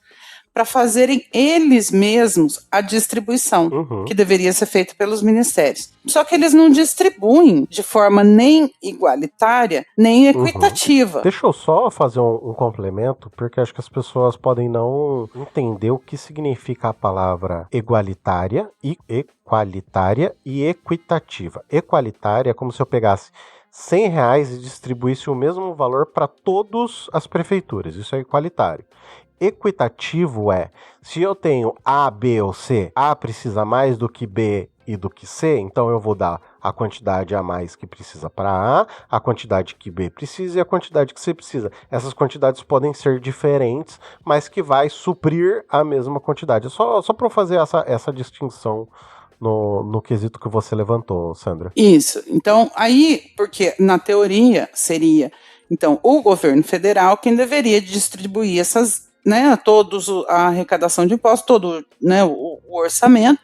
para fazerem eles mesmos a distribuição, que deveria ser feita pelos ministérios. Só que eles não distribuem de forma nem igualitária, nem equitativa. Deixa eu só fazer um complemento, porque acho que as pessoas podem não entender o que significa a palavra igualitária, equalitária e equitativa. Equalitária é como se eu pegasse R$100 e distribuísse o mesmo valor para todas as prefeituras. Isso é equalitário. Equitativo é, se eu tenho A, B ou C, A precisa mais do que B e do que C, então eu vou dar a quantidade a mais que precisa para A quantidade que B precisa e a quantidade que C precisa. Essas quantidades podem ser diferentes, mas que vai suprir a mesma quantidade. Só para eu fazer essa distinção no quesito que você levantou, Sandra. Isso. Então, aí, porque na teoria seria, então, o governo federal quem deveria distribuir essas, né, todos a arrecadação de impostos, todo, né, o orçamento,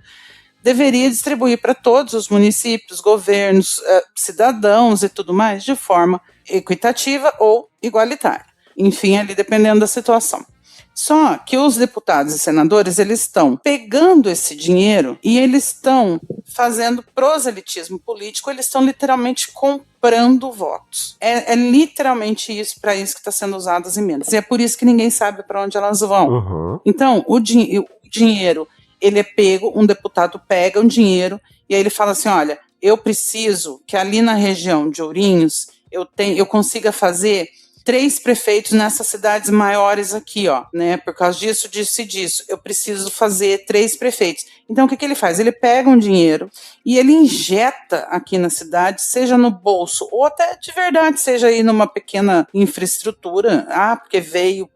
deveria distribuir para todos os municípios, governos, cidadãos e tudo mais, de forma equitativa ou igualitária. Enfim, ali dependendo da situação. Só que os deputados e senadores, eles estão pegando esse dinheiro e eles estão fazendo proselitismo político, eles estão literalmente comprando votos. É literalmente isso, para isso que está sendo usado as emendas. E é por isso que ninguém sabe para onde elas vão. Então, o dinheiro, ele é pego, um deputado pega um dinheiro e aí ele fala assim, olha, eu preciso que ali na região de Ourinhos eu consiga fazer 3 prefeitos nessas cidades maiores aqui, ó, né, por causa disso, disso e disso, eu preciso fazer 3 prefeitos. Então, o que ele faz? Ele pega um dinheiro e ele injeta aqui na cidade, seja no bolso, ou até de verdade, seja aí numa pequena infraestrutura, porque veio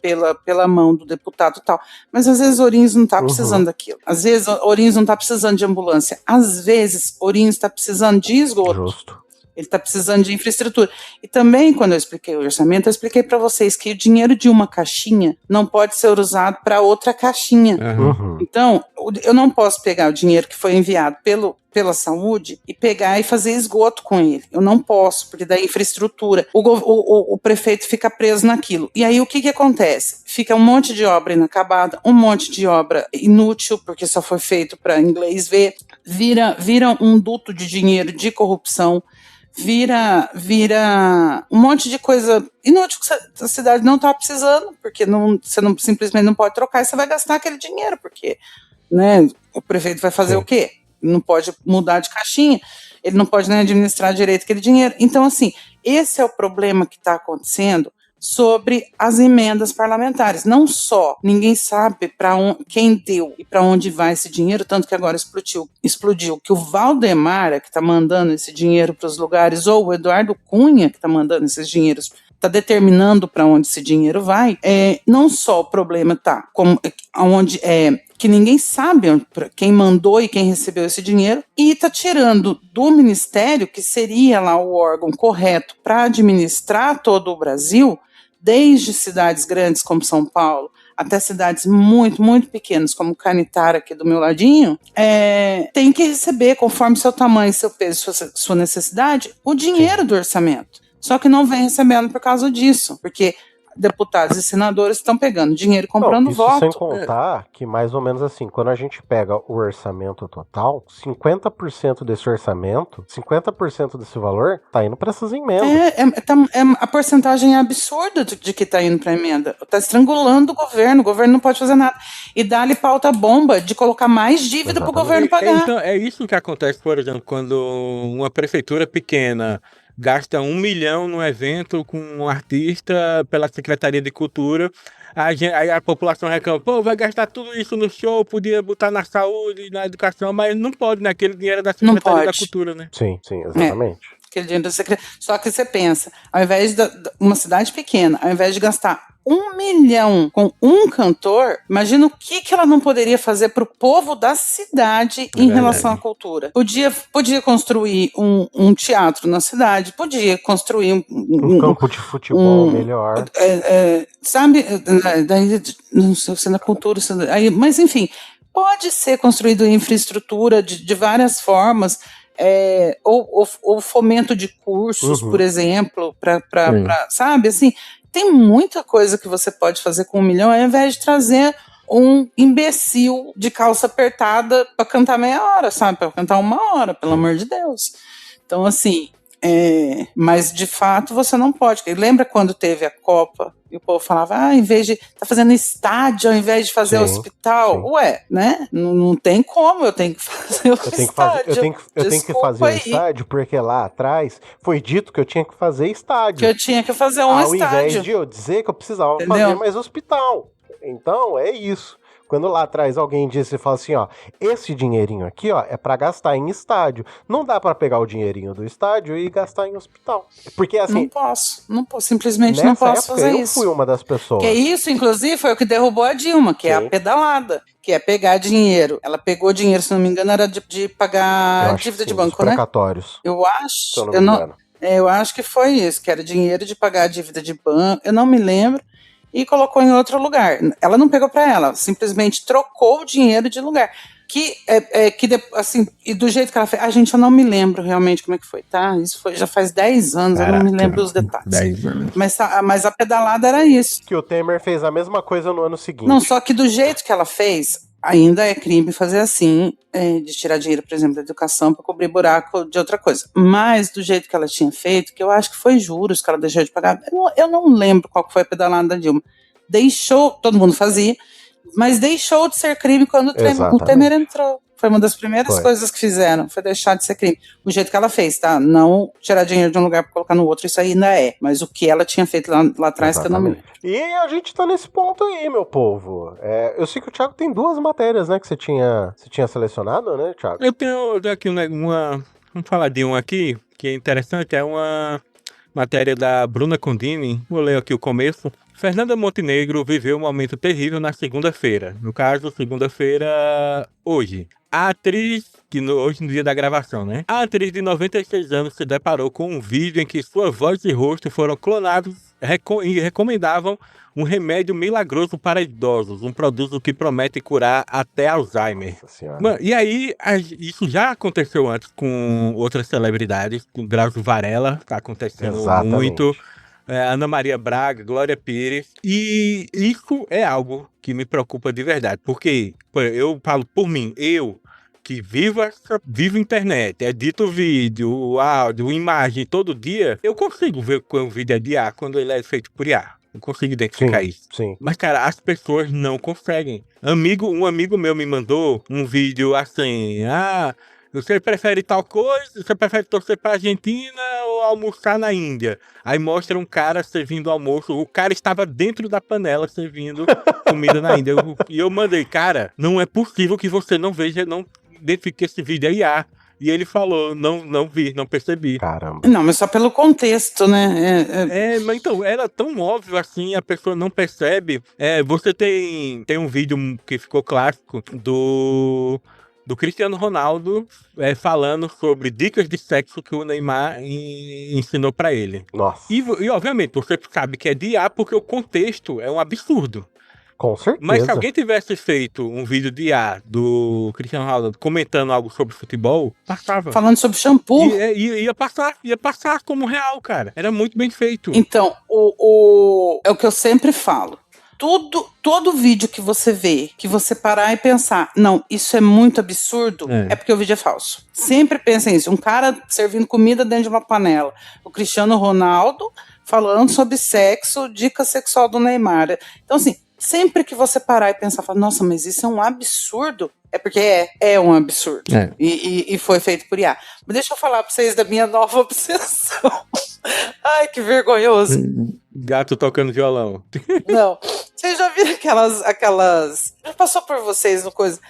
pela mão do deputado e tal, mas às vezes Ourinhos não está precisando daquilo, às vezes Ourinhos não está precisando de ambulância, às vezes Ourinhos está precisando de esgoto. Justo. Ele está precisando de infraestrutura. E também, quando eu expliquei o orçamento, eu expliquei para vocês que o dinheiro de uma caixinha não pode ser usado para outra caixinha. Uhum. Então, eu não posso pegar o dinheiro que foi enviado pela saúde e pegar e fazer esgoto com ele. Eu não posso, porque daí infraestrutura. O prefeito fica preso naquilo. E aí o que acontece? Fica um monte de obra inacabada, um monte de obra inútil, porque só foi feito para inglês ver. Vira um duto de dinheiro de corrupção. Vira um monte de coisa inútil que a cidade não está precisando, porque você não, simplesmente não pode trocar e você vai gastar aquele dinheiro, porque, né, o prefeito vai fazer o quê? Não pode mudar de caixinha, ele não pode nem administrar direito aquele dinheiro. Então, assim, esse é o problema que está acontecendo sobre as emendas parlamentares. Não só ninguém sabe quem deu e para onde vai esse dinheiro, tanto que agora explodiu que o Valdemar que está mandando esse dinheiro para os lugares, ou o Eduardo Cunha que está mandando esses dinheiros, está determinando para onde esse dinheiro vai. Não só o problema está que ninguém sabe quem mandou e quem recebeu esse dinheiro, e está tirando do Ministério, que seria lá o órgão correto para administrar todo o Brasil, desde cidades grandes como São Paulo, até cidades muito, muito pequenas, como Canitara, aqui do meu ladinho, tem que receber, conforme seu tamanho, seu peso, sua necessidade, o dinheiro do orçamento. Só que não vem recebendo por causa disso, porque deputados e senadores estão pegando dinheiro e comprando voto. Sem contar que, mais ou menos assim, quando a gente pega o orçamento total, 50% desse orçamento, 50% desse valor, tá indo para essas emendas. A porcentagem é absurda de que tá indo para emenda. Tá estrangulando o governo não pode fazer nada. E dá-lhe pauta bomba de colocar mais dívida para o governo pagar. Então, é isso que acontece, por exemplo, quando uma prefeitura pequena gasta 1 milhão num evento com um artista pela Secretaria de Cultura, aí a população reclama, vai gastar tudo isso no show, podia botar na saúde, na educação, mas não pode, né? Aquele dinheiro é da Secretaria da Cultura, né? Sim, exatamente. Aquele dinheiro da Secretaria. Só que você pensa, ao invés de uma cidade pequena, ao invés de gastar 1 milhão com um cantor, imagina o que ela não poderia fazer para o povo da cidade em relação à cultura. Podia construir um teatro na cidade, podia construir um campo de futebol melhor. Sabe, daí, não sei se na cultura, mas enfim, pode ser construído infraestrutura de várias formas, ou fomento de cursos, por exemplo, para sabe, assim, tem muita coisa que você pode fazer com 1 milhão, ao invés de trazer um imbecil de calça apertada para cantar meia hora, sabe? Para cantar 1 hora, pelo amor de Deus. Então, assim, mas de fato você não pode. Lembra quando teve a Copa e o povo falava, em vez de tá fazendo estádio ao invés de fazer hospital? Sim. Ué, né? Não tem como, eu tenho que fazer o estádio. Eu tenho que fazer o estádio porque lá atrás foi dito que eu tinha que fazer estádio. Que eu tinha que fazer um estádio. Ao invés de eu dizer que eu precisava fazer mais hospital. Então, é isso. Quando lá atrás alguém disse e fala assim, esse dinheirinho aqui, é para gastar em estádio. Não dá para pegar o dinheirinho do estádio e gastar em hospital. Porque assim... Não posso, simplesmente não posso fazer isso. Eu fui uma das pessoas. Que isso, inclusive, foi o que derrubou a Dilma, que é a pedalada, que é pegar dinheiro. Ela pegou dinheiro, se não me engano, era de pagar dívida de banco, né? Precatórios. Eu acho, eu acho que foi isso, que era dinheiro de pagar dívida de banco, eu não me lembro. E colocou em outro lugar. Ela não pegou para ela, simplesmente trocou o dinheiro de lugar. Assim, e do jeito que ela fez, gente, eu não me lembro realmente como é que foi, tá? Isso já faz 10 anos, eu não me lembro os detalhes. 10 anos. Mas a pedalada era isso. Que o Temer fez a mesma coisa no ano seguinte. Não, só que do jeito que ela fez, ainda é crime fazer assim, de tirar dinheiro, por exemplo, da educação para cobrir buraco de outra coisa. Mas do jeito que ela tinha feito, que eu acho que foi juros que ela deixou de pagar, eu não lembro qual que foi a pedalada da Dilma. Todo mundo fazia, mas deixou de ser crime quando o Temer entrou. Foi uma das primeiras coisas que fizeram, foi deixar de ser crime. O jeito que ela fez, tá? Não tirar dinheiro de um lugar para colocar no outro, isso aí ainda é. Mas o que ela tinha feito lá atrás, que eu não me lembro. E a gente tá nesse ponto aí, meu povo. Eu sei que o Thiago tem 2 matérias, né, que você tinha selecionado, né, Thiago? Eu tenho aqui vamos falar de um aqui, que é interessante, é matéria da Bruna Condini, vou ler aqui o começo. Fernanda Montenegro viveu um momento terrível na segunda-feira. No caso, segunda-feira, hoje. A atriz, hoje no dia da gravação, né? A atriz de 96 anos se deparou com um vídeo em que sua voz e rosto foram clonados e recomendavam um remédio milagroso para idosos, um produto que promete curar até Alzheimer. Mano, e aí, isso já aconteceu antes com outras celebridades, com Drauzio Varela, tá acontecendo muito. Ana Maria Braga, Glória Pires, e isso é algo que me preocupa de verdade, porque eu falo por mim, eu que vivo internet, edito vídeo, áudio, imagem todo dia, eu consigo ver quando o vídeo é de IA, quando ele é feito por IA. Eu consigo identificar isso. Sim. Mas, cara, as pessoas não conseguem. Um amigo meu me mandou um vídeo assim, você prefere tal coisa? Você prefere torcer pra Argentina ou almoçar na Índia? Aí mostra um cara servindo almoço. O cara estava dentro da panela servindo comida na Índia. E eu mandei, cara, não é possível que você não veja, não identifique esse vídeo aí. E ele falou, não vi, não percebi. Caramba. Não, mas só pelo contexto, né? Mas então, era tão óbvio assim, a pessoa não percebe. Você tem um vídeo que ficou clássico do Cristiano Ronaldo falando sobre dicas de sexo que o Neymar ensinou pra ele. Nossa. E obviamente, você sabe que é de IA porque o contexto é um absurdo. Com certeza. Mas se alguém tivesse feito um vídeo de IA do Cristiano Ronaldo comentando algo sobre futebol, passava. Falando sobre shampoo. Ia passar como real, cara. Era muito bem feito. Então, é o que eu sempre falo. Todo vídeo que você vê, que você parar e pensar, não, isso é muito absurdo, é porque o vídeo é falso. Sempre pensem isso. Um cara servindo comida dentro de uma panela. O Cristiano Ronaldo falando sobre sexo, dica sexual do Neymar. Então, assim, sempre que você parar e pensar, falar, nossa, mas isso é um absurdo, é porque é um absurdo. E foi feito por IA. Mas deixa eu falar pra vocês da minha nova obsessão. Ai, que vergonhoso. Gato tocando violão. Não. Vocês já viram aquelas... Já passou por vocês no coisa...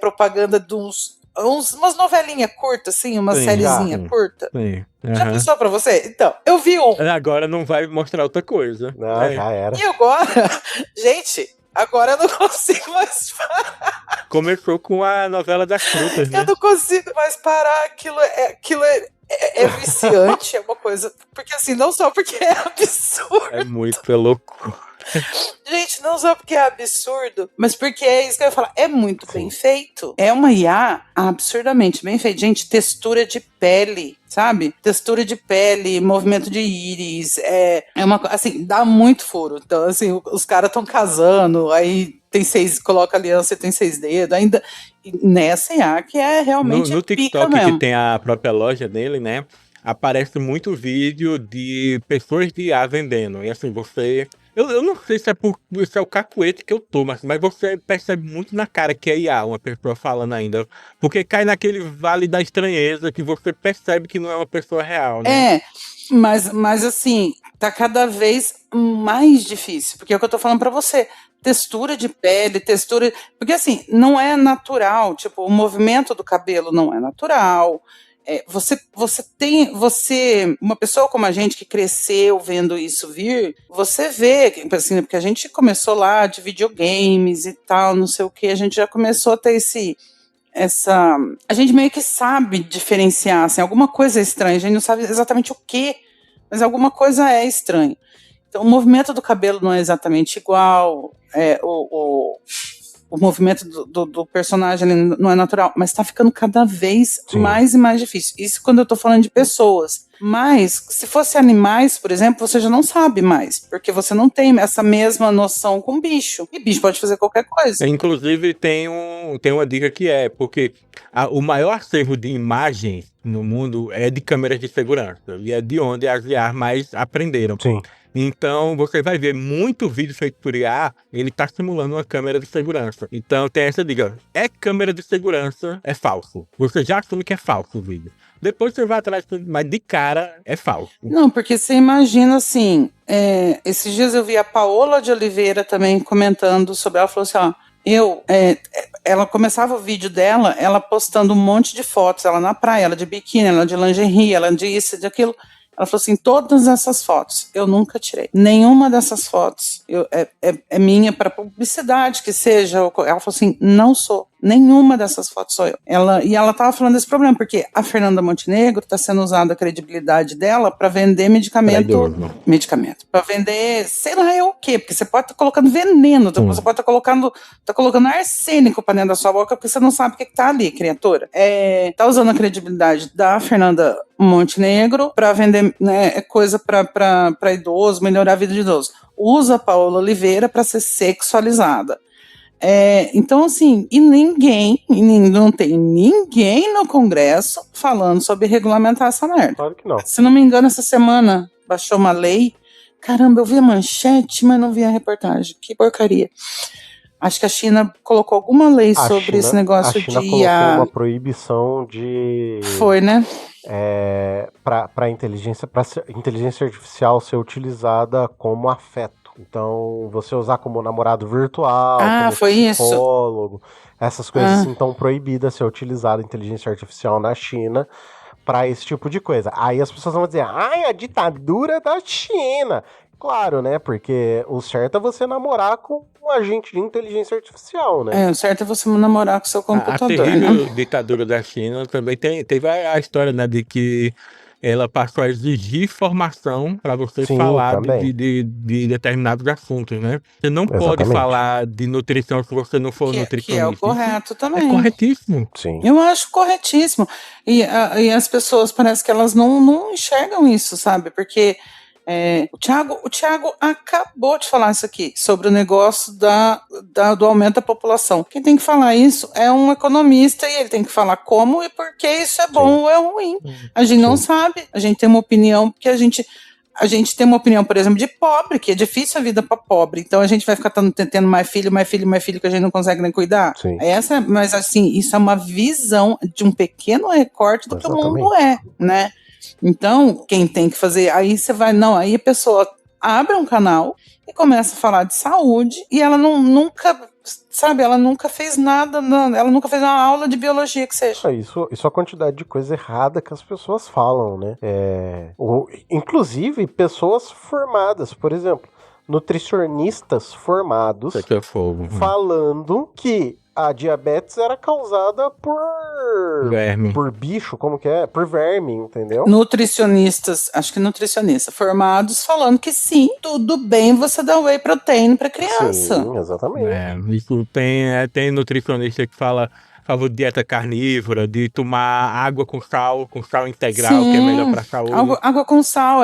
propaganda de umas novelinhas curtas, assim, uma sériezinha curta. Sim. Já passou pra você? Então, eu vi um. Agora não vai mostrar outra coisa. Não, já era. E agora, gente, agora eu não consigo mais parar. Começou com a novela das frutas, né? Eu não consigo mais parar. Aquilo é viciante, é uma coisa... Porque assim, não só porque é absurdo. É muito louco. Gente, não só porque é absurdo, mas porque é isso que eu ia falar, é muito bem feito. É uma IA absurdamente bem feita. Gente, textura de pele, sabe? Textura de pele, movimento de íris, é uma assim, dá muito furo. Então, assim, os caras estão casando, aí coloca aliança e tem 6 dedos, ainda nessa IA que é realmente no TikTok, mesmo. que tem a própria loja dele, né? Aparece muito vídeo de pessoas de IA vendendo. E assim, eu não sei se é o cacuete que eu tô, mas você percebe muito na cara que é IA, uma pessoa falando ainda. Porque cai naquele vale da estranheza que você percebe que não é uma pessoa real, né? Mas assim, tá cada vez mais difícil. Porque é o que eu tô falando pra você. Textura de pele, Porque assim, não é natural. Tipo, o movimento do cabelo não é natural. Uma pessoa como a gente que cresceu vendo isso vir, você vê, assim, porque a gente começou lá de videogames e tal, não sei o que, a gente já começou a ter a gente meio que sabe diferenciar, assim, alguma coisa é estranha, a gente não sabe exatamente o que, mas alguma coisa é estranha. Então, o movimento do cabelo não é exatamente igual, o movimento do personagem não é natural, mas tá ficando cada vez mais e mais difícil. Isso quando eu tô falando de pessoas. Mas, se fosse animais, por exemplo, você já não sabe mais, porque você não tem essa mesma noção com bicho. E bicho pode fazer qualquer coisa. Inclusive, tem uma dica que porque o maior acervo de imagens no mundo é de câmeras de segurança, e é de onde as IAs mais aprenderam. Sim. Então, você vai ver muito vídeo feito por IA, ele tá simulando uma câmera de segurança. Então, tem essa dica. É câmera de segurança, é falso. Você já assume que é falso o vídeo. Depois você vai atrás, mas de cara, é falso. Não, porque você imagina assim, esses dias eu vi a Paola de Oliveira também comentando sobre, ela falou assim, ela começava o vídeo dela, ela postando um monte de fotos, ela na praia, ela de biquíni, ela de lingerie, ela de isso, de aquilo. Ela falou assim, todas essas fotos eu nunca tirei. Nenhuma dessas fotos é minha para publicidade, que seja. Ela falou assim, não sou. Nenhuma dessas fotos sou eu. E ela estava falando desse problema, porque a Fernanda Montenegro está sendo usada a credibilidade dela para vender medicamento. Para vender, sei lá, o quê? Porque você pode estar colocando veneno, você pode estar colocando arsênico para dentro da sua boca, porque você não sabe o que está ali, criatura. Tá usando a credibilidade da Fernanda Montenegro para vender, né, coisa para idoso, melhorar a vida de idoso. Usa a Paola Oliveira para ser sexualizada. Então, assim, não tem ninguém no Congresso falando sobre regulamentar essa merda. Claro que não. Se não me engano, essa semana baixou uma lei. Caramba, eu vi a manchete, mas não vi a reportagem. Que porcaria. Acho que a China colocou alguma lei sobre esse negócio de... A China colocou uma proibição de... Foi, né? Para inteligência artificial ser utilizada como afeto. Então, você usar como namorado virtual, como psicólogo, essas coisas assim estão proibidas ser utilizada a inteligência artificial na China para esse tipo de coisa. Aí as pessoas vão dizer, a ditadura da China. Claro, né? Porque o certo é você namorar com um agente de inteligência artificial, né? O certo é você namorar com o seu computador. A terrível ditadura da China também teve a história, né, de que ela passou a exigir formação para você falar de determinados assuntos, né? Você não pode falar de nutrição se você não for nutricionista. Que é o correto também. É corretíssimo. Sim. Eu acho corretíssimo. E as pessoas, parece que elas não enxergam isso, sabe? Porque o Thiago acabou de falar isso aqui, sobre o negócio do aumento da população. Quem tem que falar isso é um economista, e ele tem que falar como e por que isso é bom ou é ruim. A gente não sabe, a gente tem uma opinião, porque a gente tem uma opinião, por exemplo, de pobre, que é difícil a vida para pobre, então a gente vai ficar tendo mais filho, que a gente não consegue nem cuidar. Mas assim, isso é uma visão de um pequeno recorte do que o mundo é, né? Então, quem tem que fazer, aí a pessoa abre um canal e começa a falar de saúde, e ela nunca fez nada, ela nunca fez uma aula de biologia que seja. Isso é a quantidade de coisa errada que as pessoas falam, né? Inclusive, pessoas formadas, por exemplo, nutricionistas formados, falando que a diabetes era causada por verme. Por bicho, como que é? Por verme, entendeu? Nutricionistas formados falando que sim, tudo bem você dar whey protein pra criança. Sim, exatamente. Isso tem nutricionista que fala a favor de dieta carnívora, de tomar água com sal integral, que é melhor pra saúde. Água com sal,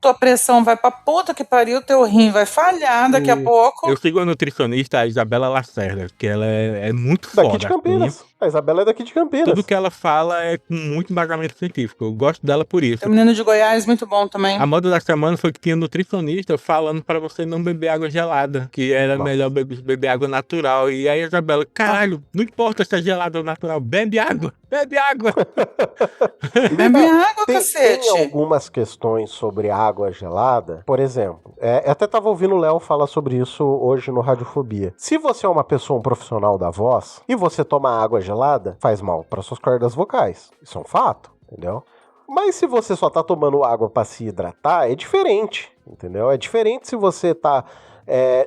tua pressão vai pra puta que pariu, teu rim vai falhar daqui a pouco. Eu sigo a nutricionista, a Isabela Lacerda, que ela é muito foda. Daqui de Campinas. A Isabela é daqui de Campinas. Tudo que ela fala é com muito embasamento científico. Eu gosto dela por isso. Tem um menino de Goiás muito bom também. A moda da semana foi que tinha nutricionista falando pra você não beber água gelada, que era melhor beber água natural. E aí a Isabela, caralho, não importa se é gelada ou natural, bebe água. Bebe água, cacete. Tem algumas questões sobre água gelada. Por exemplo, eu até tava ouvindo o Léo falar sobre isso hoje no Radiofobia. Se você é uma pessoa, um profissional da voz, e você toma água gelada, faz mal para suas cordas vocais. Isso é um fato, entendeu? Mas se você só tá tomando água para se hidratar, é diferente, entendeu? É diferente se você tá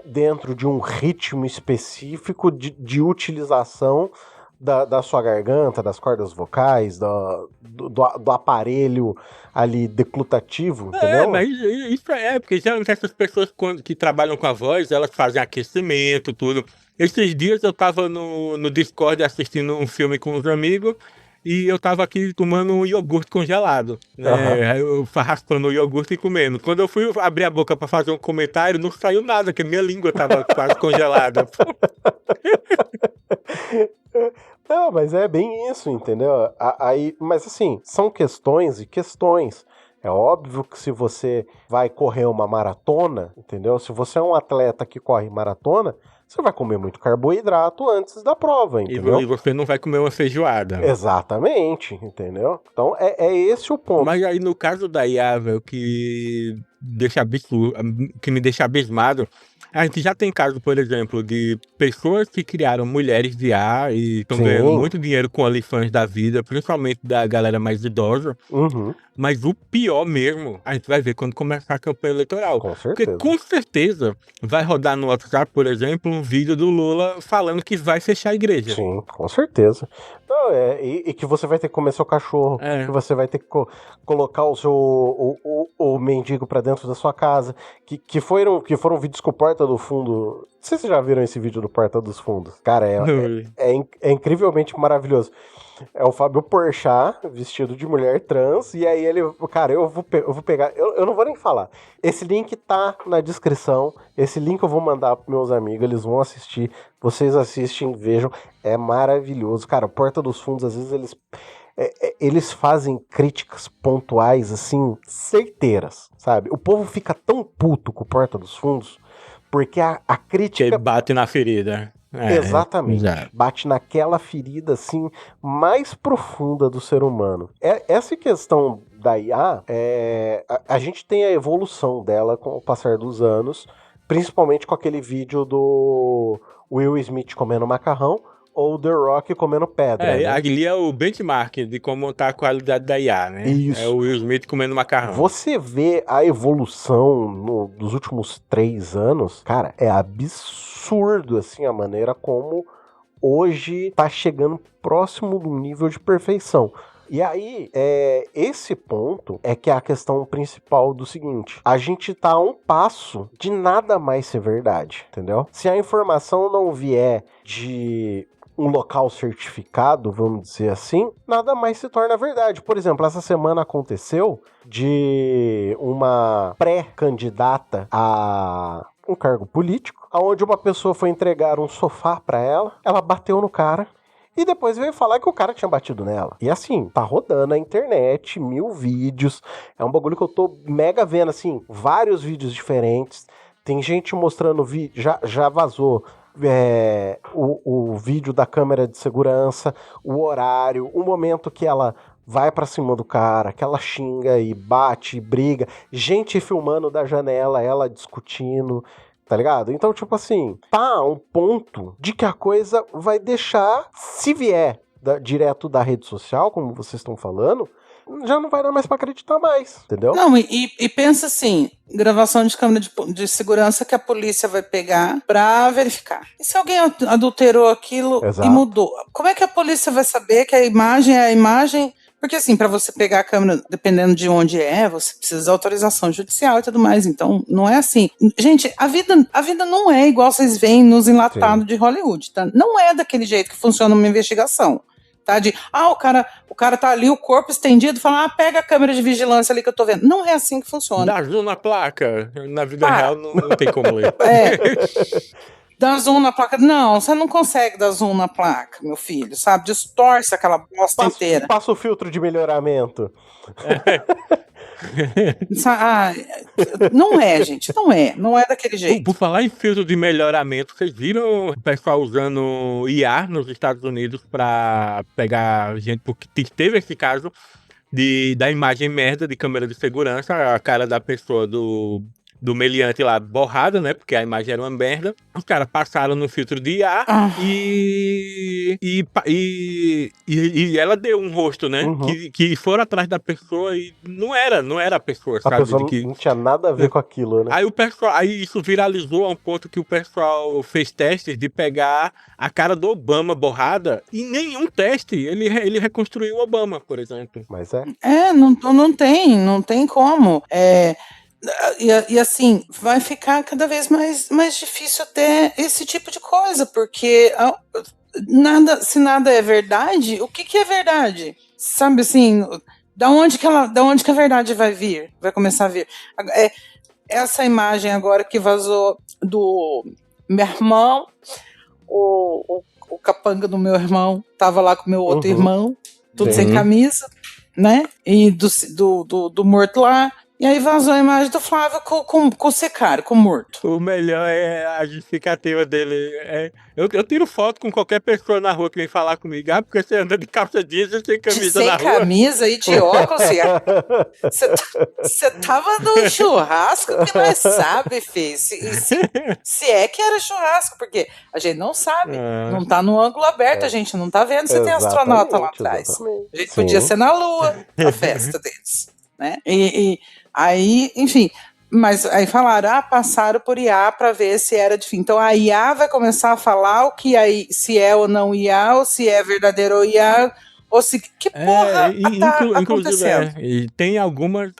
dentro de um ritmo específico de utilização da sua garganta, das cordas vocais, do aparelho ali declutativo, entendeu? Mas isso porque geralmente essas pessoas que trabalham com a voz, elas fazem aquecimento, tudo. Esses dias eu tava no Discord assistindo um filme com os amigos, e eu tava aqui tomando um iogurte congelado, né? Eu raspando o iogurte e comendo. Quando eu fui abrir a boca pra fazer um comentário, não saiu nada, porque minha língua tava quase congelada. Não, mas é bem isso, entendeu? Mas assim, são questões e questões. É óbvio que se você vai correr uma maratona, entendeu? Se você é um atleta que corre maratona, você vai comer muito carboidrato antes da prova, entendeu? E você não vai comer uma feijoada. Exatamente, entendeu? Então é esse o ponto. Mas aí no caso da Yavel, que me deixa abismado, A gente já tem caso, por exemplo, de pessoas que criaram mulheres de ar e estão Sim. ganhando muito dinheiro com OnlyFans da vida, principalmente da galera mais idosa. Uhum, Mas o pior mesmo, a gente vai ver quando começar a campanha eleitoral. com Porque certeza. com certeza vai rodar no WhatsApp, por exemplo, um vídeo do Lula falando que vai fechar a igreja. Sim, com certeza. Não, e que você vai ter que comer seu cachorro, que você vai ter que colocar o mendigo pra dentro da sua casa, que foram vídeos com Porta do Fundo. Não sei se vocês já viram esse vídeo do Porta dos Fundos. Cara, é incrivelmente maravilhoso. É o Fábio Porchat, vestido de mulher trans, e aí ele... Cara, eu vou pegar... Eu não vou nem falar. Esse link tá na descrição, esse link eu vou mandar pros meus amigos, eles vão assistir, vocês assistem, vejam, é maravilhoso. Cara, Porta dos Fundos, às vezes eles fazem críticas pontuais, assim, certeiras, sabe? O povo fica tão puto com o Porta dos Fundos, porque a crítica... Que bate na ferida. Exatamente. Bate naquela ferida, assim, mais profunda do ser humano. Essa questão da IA, a gente tem a evolução dela com o passar dos anos, principalmente com aquele vídeo do Will Smith comendo macarrão, ou The Rock comendo pedra. Né? Ali é o benchmark de como tá a qualidade da IA, né? Isso. É o Will Smith comendo macarrão. Você vê a evolução dos últimos 3 anos, cara, é absurdo, assim, a maneira como hoje tá chegando próximo do nível de perfeição. E aí, esse ponto é que é a questão principal do seguinte: a gente tá a um passo de nada mais ser verdade, entendeu? Se a informação não vier de um local certificado, vamos dizer assim, nada mais se torna verdade. Por exemplo, essa semana aconteceu de uma pré-candidata a um cargo político, onde uma pessoa foi entregar um sofá pra ela bateu no cara, e depois veio falar que o cara tinha batido nela. E assim, tá rodando na internet, 1000 vídeos, é um bagulho que eu tô mega vendo, assim, vários vídeos diferentes, tem gente mostrando vídeo, já vazou, o vídeo da câmera de segurança, o horário, o momento que ela vai pra cima do cara, que ela xinga e bate e briga, gente filmando da janela, ela discutindo, tá ligado? Então, tipo assim, tá um ponto de que a coisa vai deixar, se vier direto da rede social, como vocês estão falando, já não vai dar mais pra acreditar mais, entendeu? Não, e pensa assim, gravação de câmera de segurança que a polícia vai pegar pra verificar. E se alguém adulterou aquilo Exato. E mudou? Como é que a polícia vai saber que a imagem é a imagem? Porque assim, pra você pegar a câmera, dependendo de onde você precisa de autorização judicial e tudo mais, então não é assim. Gente, a vida não é igual vocês veem nos enlatados de Hollywood, tá? Não é daquele jeito que funciona uma investigação. Tá? O cara tá ali, o corpo estendido, fala, pega a câmera de vigilância ali que eu tô vendo. Não é assim que funciona. Dá zoom na placa. Na vida real não tem como ler. Dá zoom na placa. Não, você não consegue dar zoom na placa, meu filho, sabe? Distorce aquela bosta inteira. Passa o filtro de melhoramento. Não é, gente, não é daquele jeito. Por falar em filtro de melhoramento, vocês viram o pessoal usando IA nos Estados Unidos pra pegar gente, porque teve esse caso da imagem merda de câmera de segurança, a cara da pessoa do meliante lá borrada, né? Porque a imagem era uma merda. Os caras passaram no filtro de IA e ela deu um rosto, né? Uhum. Que foram atrás da pessoa e não era a pessoa, sabe? A pessoa não tinha nada a ver com aquilo, né? Aí isso viralizou a um ponto que o pessoal fez testes de pegar a cara do Obama borrada e nenhum teste ele reconstruiu o Obama, por exemplo. Mas não tem como. E assim, vai ficar cada vez mais difícil ter esse tipo de coisa, porque se nada é verdade, o que é verdade? Sabe assim, da onde que a verdade vai vir? Vai começar a vir? Essa imagem agora que vazou do meu irmão, o capanga do meu irmão tava lá com o meu outro irmão, tudo sem camisa, né? E do morto lá. E aí vazou a imagem do Flávio com o Secário, com o morto. O melhor é a justificativa dele. Eu tiro foto com qualquer pessoa na rua que vem falar comigo. Ah, porque você anda de calça jeans e sem camisa na rua. Sem camisa e de óculos. Você tava no churrasco que nós sabe, filho. Se é que era churrasco, porque a gente não sabe. Não tá no ângulo aberto, a gente não tá vendo se tem astronauta lá atrás. A gente podia ser na Lua, a festa deles. Né? E aí, enfim, mas aí falaram, passaram por IA para ver se era de fim. Então a IA vai começar a falar o que aí, se é ou não IA, ou se é verdadeiro ou IA, ou se que porra tá acontecendo. E tem algumas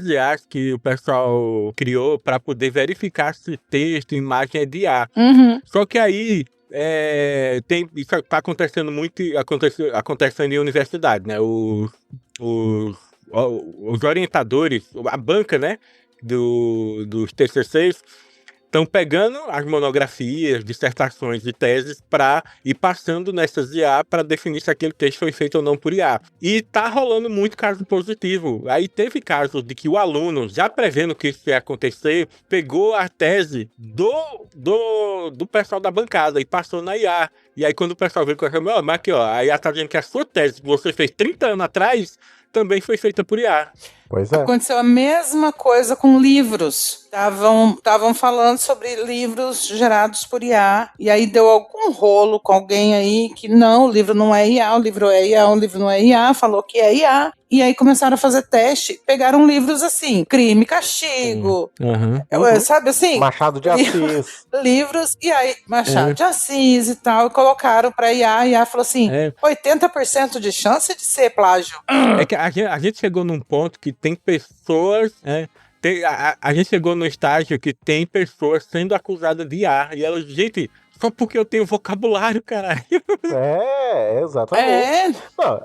IAs que o pessoal criou para poder verificar se texto, imagem é de IA. Só que aí isso está acontecendo muito, acontecendo em universidade, né? Os orientadores, a banca, né, dos TCCs, estão pegando as monografias, dissertações e teses para ir passando nessas IA para definir se aquele texto foi feito ou não por IA. E tá rolando muito caso positivo. Aí teve casos de que o aluno, já prevendo que isso ia acontecer, pegou a tese do pessoal da bancada e passou na IA. E aí quando o pessoal veio com essa, mas aqui, ó, a IA tá dizendo que a sua tese que você fez 30 anos atrás também foi feita por IA. Pois é. Aconteceu a mesma coisa com livros. Estavam falando sobre livros gerados por IA, e aí deu algum rolo com alguém aí que não, o livro não é IA, o livro é IA, o livro não é IA, falou que é IA. E aí começaram a fazer teste, pegaram livros assim, Crime e Castigo, sabe assim? Machado de Assis. Livros, e aí, Machado de Assis e tal, e colocaram pra IA, e a IA falou assim, 80% de chance de ser plágio. É que a gente chegou num ponto que tem pessoas... A gente chegou no estágio que tem pessoas sendo acusadas de IA, e elas, gente... Só porque eu tenho vocabulário, caralho. Exatamente. Não,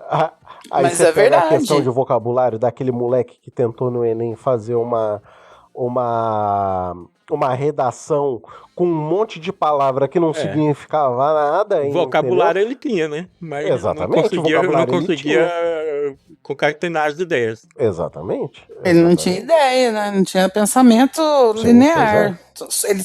aí mas você pega verdade. a questão de vocabulário daquele moleque que tentou no Enem fazer uma redação com um monte de palavra que não significava nada. Vocabulário ele tinha, né? Mas exatamente, não conseguia concatenar as ideias. Exatamente. Ele não tinha ideia, né? Não tinha pensamento linear. Ele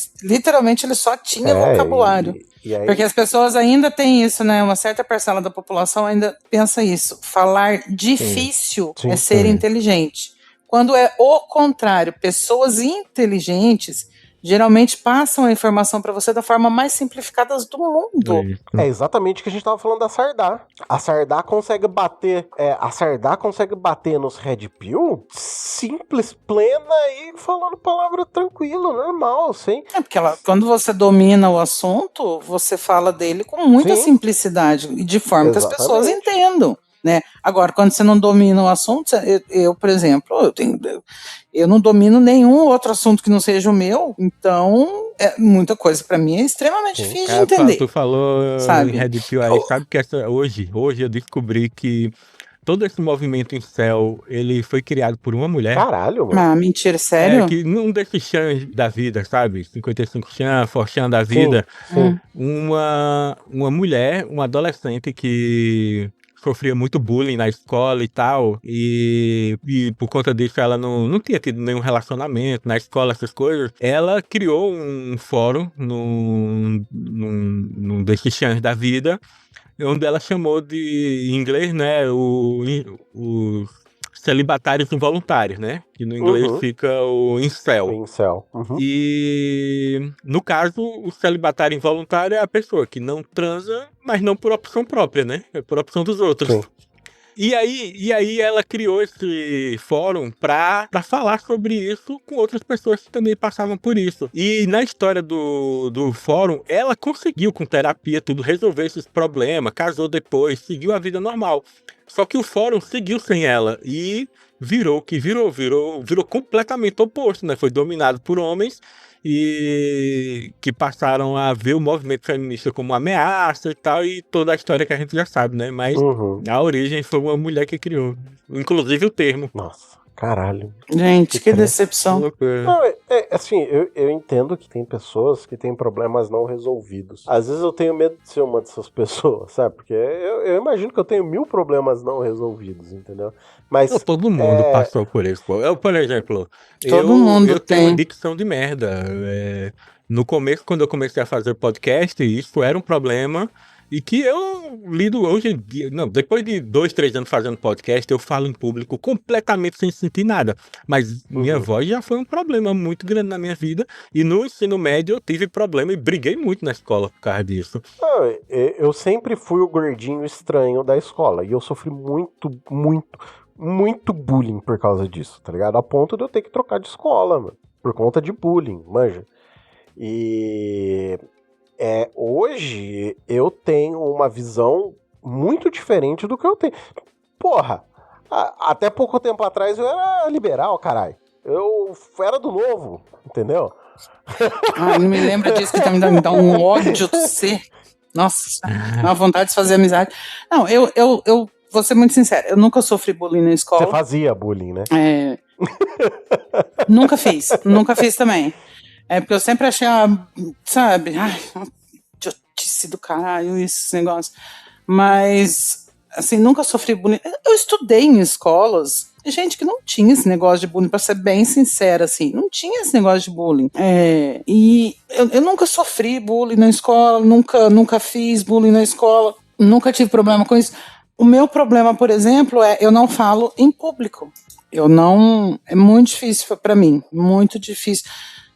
só tinha vocabulário. E aí... Porque as pessoas ainda têm isso, né? Uma certa parcela da população ainda pensa isso. Falar difícil é ser inteligente. Quando é o contrário, pessoas inteligentes geralmente passam a informação para você da forma mais simplificada do mundo. É exatamente o que a gente estava falando da Sardá. A Sardá consegue bater nos Red Pill simples, plena e falando palavra tranquila, normal, assim. Porque quando você domina o assunto, você fala dele com muita simplicidade e de forma que as pessoas entendam. Né? Agora, quando você não domina o assunto, eu por exemplo, eu não domino nenhum outro assunto que não seja o meu, então muita coisa para mim é extremamente difícil de entender. Tu falou em Red Pill aí, sabe que hoje eu descobri que todo esse movimento incel, ele foi criado por uma mulher. Caralho, mano. Mentira, sério? Que num desses chãs da vida, sabe? 55 chãs, forchan da vida. Sim. Uma mulher, uma adolescente que sofria muito bullying na escola e tal, e por conta disso ela não tinha tido nenhum relacionamento na escola, essas coisas. Ela criou um fórum num desses chãs da vida, onde ela chamou de, em inglês, né, os celibatários involuntários, né? Que no inglês fica o incel. Incel. E, no caso, o celibatário involuntário é a pessoa que não transa, mas não por opção própria, né? É por opção dos outros. Sim. E aí ela criou esse fórum pra falar sobre isso com outras pessoas que também passavam por isso. E na história do fórum, ela conseguiu, com terapia, tudo, resolver esses problemas, casou depois, seguiu a vida normal. Só que o fórum seguiu sem ela e virou completamente oposto, né? Foi dominado por homens e que passaram a ver o movimento feminista como uma ameaça e tal, e toda a história que a gente já sabe, né? Mas a origem foi uma mulher que criou, inclusive o termo. Nossa. Caralho. Gente, que triste. decepção. Loucura. Não, assim, eu entendo que tem pessoas que têm problemas não resolvidos. Às vezes eu tenho medo de ser uma dessas pessoas, sabe? Porque eu imagino que eu tenho 1000 problemas não resolvidos, entendeu? Mas Não, todo mundo passou por isso. Pô. Por exemplo, Todo mundo eu tenho tem. uma dicção de merda. No começo, quando eu comecei a fazer podcast, isso era um problema. E que eu lido hoje em dia. Não, depois de 2, 3 anos fazendo podcast, eu falo em público completamente sem sentir nada. Mas minha voz já foi um problema muito grande na minha vida. E no ensino médio eu tive problema e briguei muito na escola por causa disso. Eu sempre fui o gordinho estranho da escola. E eu sofri muito bullying por causa disso, tá ligado? A ponto de eu ter que trocar de escola, mano. Por conta de bullying, manja. E hoje eu tenho uma visão muito diferente do que eu tenho. Porra, até pouco tempo atrás eu era liberal, caralho. Eu era do novo, entendeu? Ai, não me lembra disso, que tá me dando um ódio de você. Nossa, uma vontade de fazer amizade. Não, eu vou ser muito sincera, eu nunca sofri bullying na escola. Você fazia bullying, né? Nunca fiz também. Porque eu sempre achei, sabe, idiotice do caralho, esse negócio. Mas, assim, nunca sofri bullying. Eu estudei em escolas, gente que não tinha esse negócio de bullying, pra ser bem sincera, assim, não tinha esse negócio de bullying. E eu nunca sofri bullying na escola, nunca fiz bullying na escola, nunca tive problema com isso. O meu problema, por exemplo, eu não falo em público. É muito difícil pra mim, muito difícil.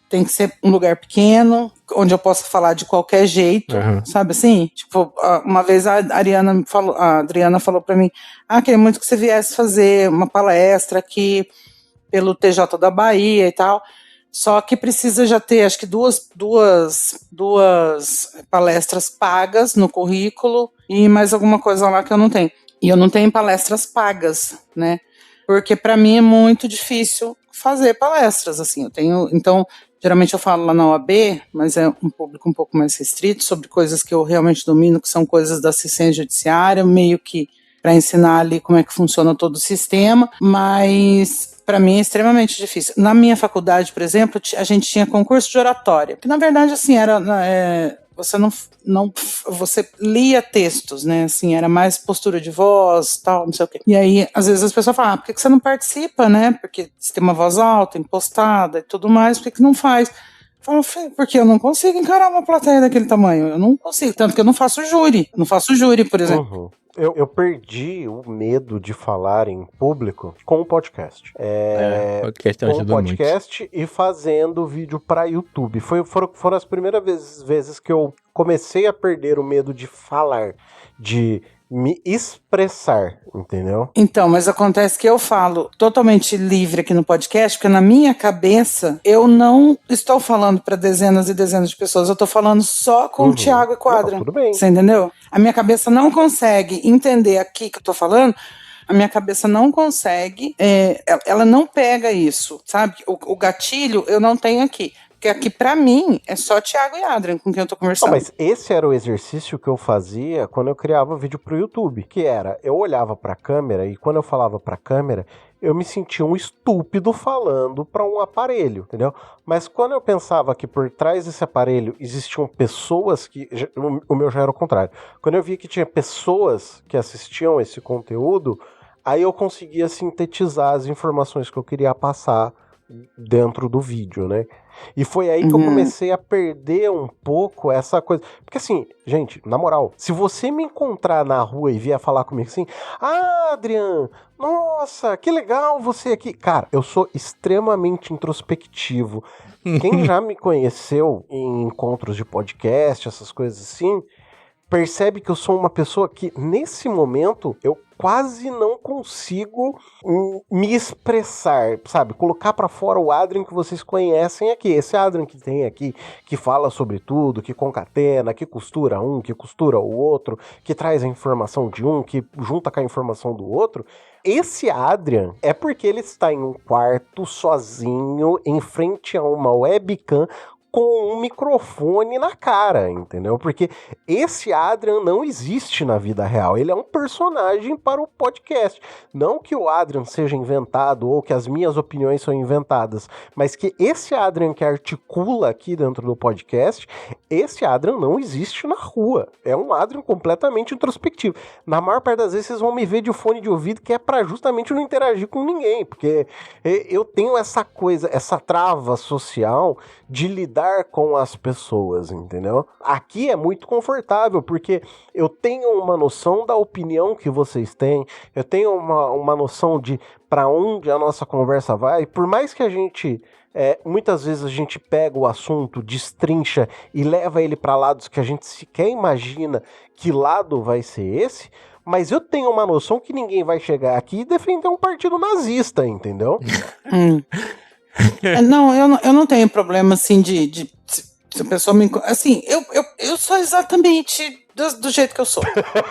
Tem que ser um lugar pequeno, onde eu possa falar de qualquer jeito, sabe assim? Tipo, uma vez a Adriana falou pra mim, queria muito que você viesse fazer uma palestra aqui pelo TJ da Bahia e tal, só que precisa já ter, acho que duas palestras pagas no currículo e mais alguma coisa lá que eu não tenho. E eu não tenho palestras pagas, né? Porque pra mim é muito difícil fazer palestras, assim, então, geralmente eu falo lá na OAB, mas é um público um pouco mais restrito, sobre coisas que eu realmente domino, que são coisas da assistência judiciária, meio que para ensinar ali como é que funciona todo o sistema, mas para mim é extremamente difícil. Na minha faculdade, por exemplo, a gente tinha concurso de oratória, que na verdade, assim, você lia textos, né, assim, era mais postura de voz, tal, não sei o quê. E aí, às vezes as pessoas falam, por que você não participa, né, porque você tem uma voz alta, impostada e tudo mais, por que não faz? Eu falo, porque eu não consigo encarar uma plateia daquele tamanho, eu não consigo, tanto que eu não faço júri, por exemplo. Eu perdi o medo de falar em público com o podcast. Podcast com o ajuda podcast muito. E fazendo vídeo pra YouTube. Foram as primeiras vezes que eu comecei a perder o medo de falar, de me expressar, entendeu? Então, mas acontece que eu falo totalmente livre aqui no podcast, porque na minha cabeça eu não estou falando para dezenas e dezenas de pessoas, eu estou falando só com o Thiago e com a Adriana. Tudo bem. Você entendeu? A minha cabeça não consegue entender aqui que eu estou falando, a minha cabeça não consegue, ela não pega isso, sabe? O gatilho eu não tenho aqui. Porque aqui, pra mim, é só Thiago e Adrian com quem eu tô conversando. Não, mas esse era o exercício que eu fazia quando eu criava vídeo pro YouTube. Que era, eu olhava pra câmera e quando eu falava pra câmera, eu me sentia um estúpido falando pra um aparelho, entendeu? Mas quando eu pensava que por trás desse aparelho existiam pessoas que... O meu já era o contrário. Quando eu via que tinha pessoas que assistiam esse conteúdo, aí eu conseguia sintetizar as informações que eu queria passar dentro do vídeo, né? E foi aí que eu comecei a perder um pouco essa coisa. Porque assim, gente, na moral, se você me encontrar na rua e vier falar comigo assim, Adrian, nossa, que legal você aqui. Cara, eu sou extremamente introspectivo. Quem já me conheceu em encontros de podcast, essas coisas assim, percebe que eu sou uma pessoa que, nesse momento, eu quase não consigo me expressar, sabe? Colocar pra fora o Adrian que vocês conhecem aqui. Esse Adrian que tem aqui, que fala sobre tudo, que concatena, que costura um, que costura o outro, que traz a informação de um, que junta com a informação do outro. Esse Adrian é porque ele está em um quarto sozinho, em frente a uma webcam, com um microfone na cara, entendeu? Porque esse Adrian não existe na vida real, ele é um personagem para o podcast. Não que o Adrian seja inventado ou que as minhas opiniões são inventadas, mas que esse Adrian que articula aqui dentro do podcast, esse Adrian não existe na rua. É um Adrian completamente introspectivo. Na maior parte das vezes vocês vão me ver de fone de ouvido, que é para justamente não interagir com ninguém, porque eu tenho essa coisa, essa trava social de lidar com as pessoas, entendeu? Aqui é muito confortável, porque eu tenho uma noção da opinião que vocês têm, eu tenho uma noção de para onde a nossa conversa vai, por mais que a gente... muitas vezes a gente pega o assunto, destrincha e leva ele para lados que a gente sequer imagina que lado vai ser esse, mas eu tenho uma noção que ninguém vai chegar aqui e defender um partido nazista, entendeu? Não, eu não tenho problema, assim, se a pessoa me... Assim, eu sou exatamente do jeito que eu sou.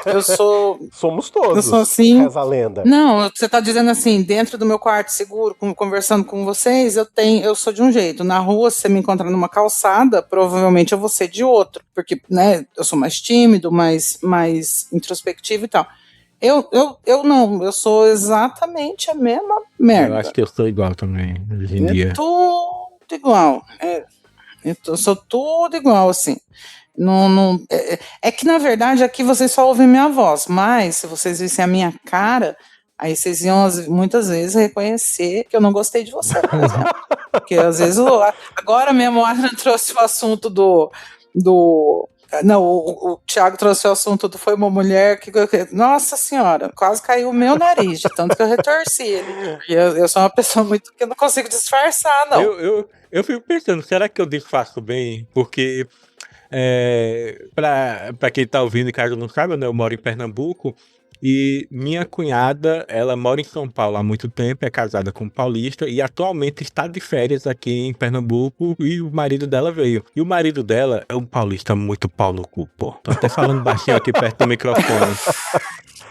Eu sou... Somos todos. Eu sou assim... Reza a lenda. Não, você tá dizendo assim, dentro do meu quarto seguro, conversando com vocês, eu sou de um jeito. Na rua, se você me encontrar numa calçada, provavelmente eu vou ser de outro. Porque, né, eu sou mais tímido, mais introspectivo e tal. Eu não, eu sou exatamente a mesma merda. Eu acho que eu sou igual também, hoje em dia. Tudo igual. Eu sou tudo igual, assim. Não, é que, na verdade, aqui vocês só ouvem minha voz, mas se vocês vissem a minha cara, aí vocês iam, muitas vezes, reconhecer que eu não gostei de você, por exemplo. Porque, às vezes, agora mesmo o Adrian trouxe o assunto Não, o Thiago trouxe o assunto foi uma mulher que... Nossa senhora, quase caiu o meu nariz, de tanto que eu retorci ele. E eu sou uma pessoa muito que eu não consigo disfarçar, não. Eu fico pensando, será que eu disfarço bem? Porque... pra quem tá ouvindo e caso não saiba, né, eu moro em Pernambuco e minha cunhada, ela mora em São Paulo há muito tempo, é casada com um paulista e atualmente está de férias aqui em Pernambuco e o marido dela veio. E o marido dela é um paulista muito pau no cu, pô. Tô até falando baixinho aqui perto do microfone.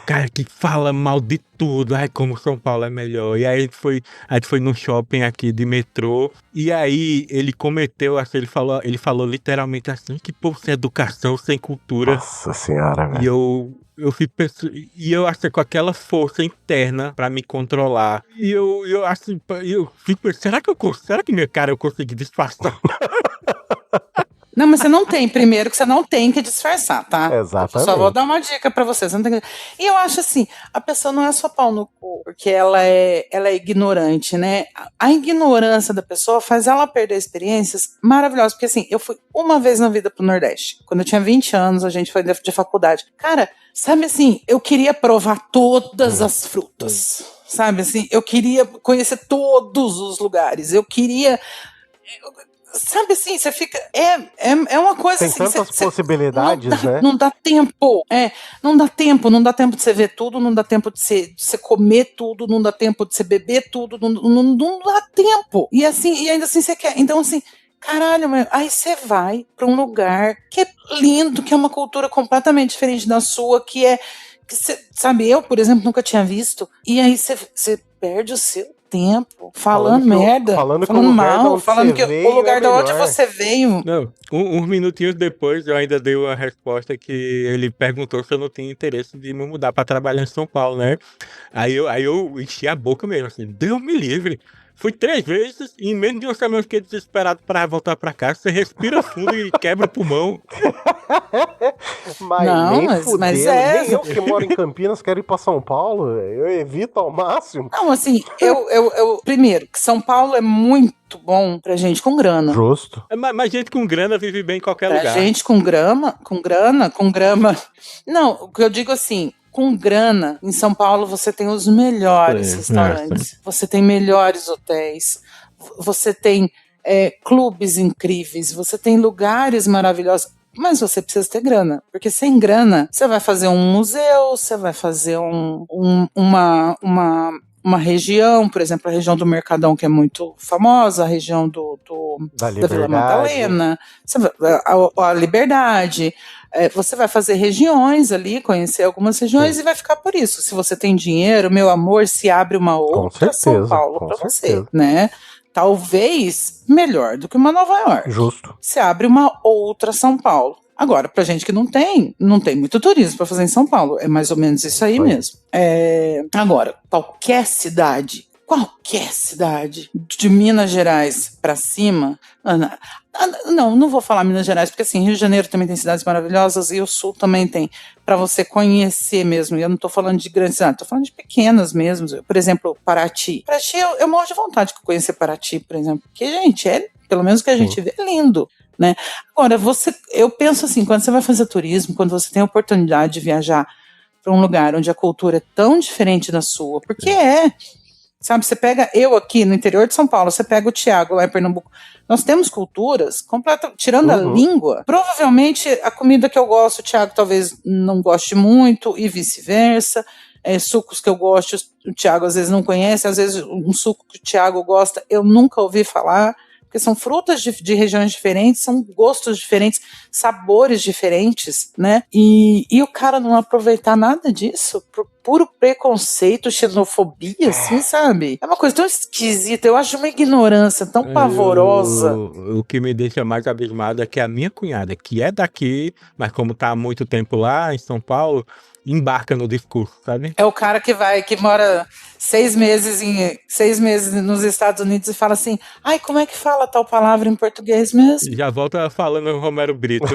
Cara, que fala mal de tudo. Ai, como São Paulo é melhor. E aí a gente foi num shopping aqui de metrô. E aí ele cometeu, assim, ele falou literalmente assim, que povo sem educação, sem cultura. Nossa senhora, velho. E eu fico pensando, e eu acho que com aquela força interna pra me controlar. E eu acho, eu fico pensando, será que minha cara eu consegui disfarçar? Não, mas você não tem, primeiro que você não tem que disfarçar, tá? Exatamente. Eu só vou dar uma dica pra você não tem que... E eu acho assim, a pessoa não é só pau no cu, porque ela é ignorante, né? A ignorância da pessoa faz ela perder experiências maravilhosas, porque assim, eu fui uma vez na vida pro Nordeste, quando eu tinha 20 anos, a gente foi de faculdade. Cara, sabe assim, eu queria provar todas as frutas, sabe assim, eu queria conhecer todos os lugares, eu queria... Sabe assim, você fica... É uma coisa tem assim... Tem tantas possibilidades, né? Não dá tempo. Não dá tempo de você ver tudo, não dá tempo de você comer tudo, não dá tempo de você beber tudo, não dá tempo. E assim, e ainda assim você quer... Então assim, caralho, aí você vai pra um lugar que é lindo, que é uma cultura completamente diferente da sua, que você, sabe, eu, por exemplo, nunca tinha visto. E aí você perde o seu tempo falando merda, falando mal, falando que o lugar da onde você veio. Não, uns minutinhos depois eu ainda dei uma resposta que ele perguntou se eu não tinha interesse de me mudar pra trabalhar em São Paulo, né? Aí eu enchi a boca mesmo, assim, Deus me livre. Fui 3 vezes e em menos de uma semana eu fiquei desesperado para voltar pra casa. Você respira fundo e quebra o pulmão. Mas nem eu que moro em Campinas quero ir pra São Paulo. Eu evito ao máximo. Não, assim, eu primeiro, que São Paulo é muito bom pra gente com grana. Justo. Mas gente com grana vive bem em qualquer lugar. Gente com grama. Não, o que eu digo assim, com grana, em São Paulo você tem os melhores restaurantes, você tem melhores hotéis, você tem clubes incríveis, você tem lugares maravilhosos, mas você precisa ter grana, porque sem grana você vai fazer um museu, você vai fazer uma região, por exemplo, a região do Mercadão, que é muito famosa, a região da Vila Madalena, a Liberdade. Você vai fazer regiões ali, conhecer algumas regiões e vai ficar por isso. Se você tem dinheiro, meu amor, se abre uma outra São Paulo para você, né? talvez melhor do que uma Nova York. Justo. Você abre uma outra São Paulo. Agora, pra gente que não tem muito turismo pra fazer em São Paulo. É mais ou menos isso aí mesmo. Agora, qualquer cidade de Minas Gerais pra cima... Não vou falar Minas Gerais, porque assim, Rio de Janeiro também tem cidades maravilhosas e o Sul também tem, pra você conhecer mesmo. E eu não tô falando de grandes cidades, tô falando de pequenas mesmo. Por exemplo, Paraty. Paraty, eu morro de vontade de conhecer Paraty, por exemplo. Porque, gente, pelo menos o que a gente vê, é lindo. Né? Agora, eu penso assim, quando você vai fazer turismo, quando você tem a oportunidade de viajar para um lugar onde a cultura é tão diferente da sua, porque sabe, você pega, eu aqui no interior de São Paulo, você pega o Thiago lá em Pernambuco, nós temos culturas completas, tirando a língua, provavelmente a comida que eu gosto, o Thiago talvez não goste muito, e vice-versa, sucos que eu gosto, o Thiago às vezes não conhece, às vezes um suco que o Thiago gosta, eu nunca ouvi falar, porque são frutas de regiões diferentes, são gostos diferentes, sabores diferentes, né? E o cara não aproveitar nada disso por puro preconceito, xenofobia, assim, sabe? É uma coisa tão esquisita, eu acho uma ignorância tão pavorosa. O que me deixa mais abismado é que a minha cunhada, que é daqui, mas como tá há muito tempo lá em São Paulo, embarca no discurso, sabe? É o cara que mora 6 meses nos Estados Unidos e fala assim, ai, como é que fala tal palavra em português mesmo? Já volta falando Romero Brito.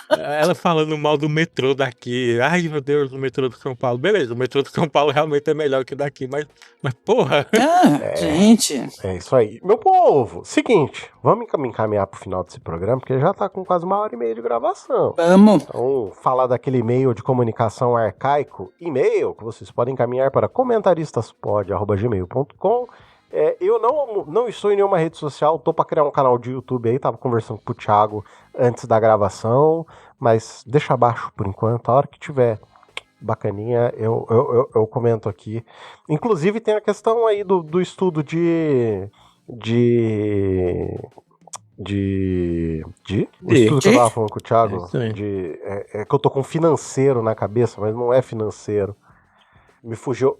Ela falando mal do metrô daqui. Ai, meu Deus, o metrô de São Paulo. Beleza, o metrô de São Paulo realmente é melhor que daqui, mas porra. Gente. É isso aí. Meu povo, seguinte, vamos encaminhar pro final desse programa, porque já tá com quase 1h30 de gravação. Vamos. Então, falar daquele e-mail de comunicação arcaico, e-mail que vocês podem encaminhar para comentaristasPod@gmail.com. Eu não estou em nenhuma rede social, tô para criar um canal de YouTube aí, tava conversando com o Thiago antes da gravação, mas deixa abaixo por enquanto, a hora que tiver bacaninha eu comento aqui. Inclusive tem a questão aí do estudo o estudo que eu tava falando com o Thiago, que eu tô com financeiro na cabeça, mas não é financeiro. Me fugiu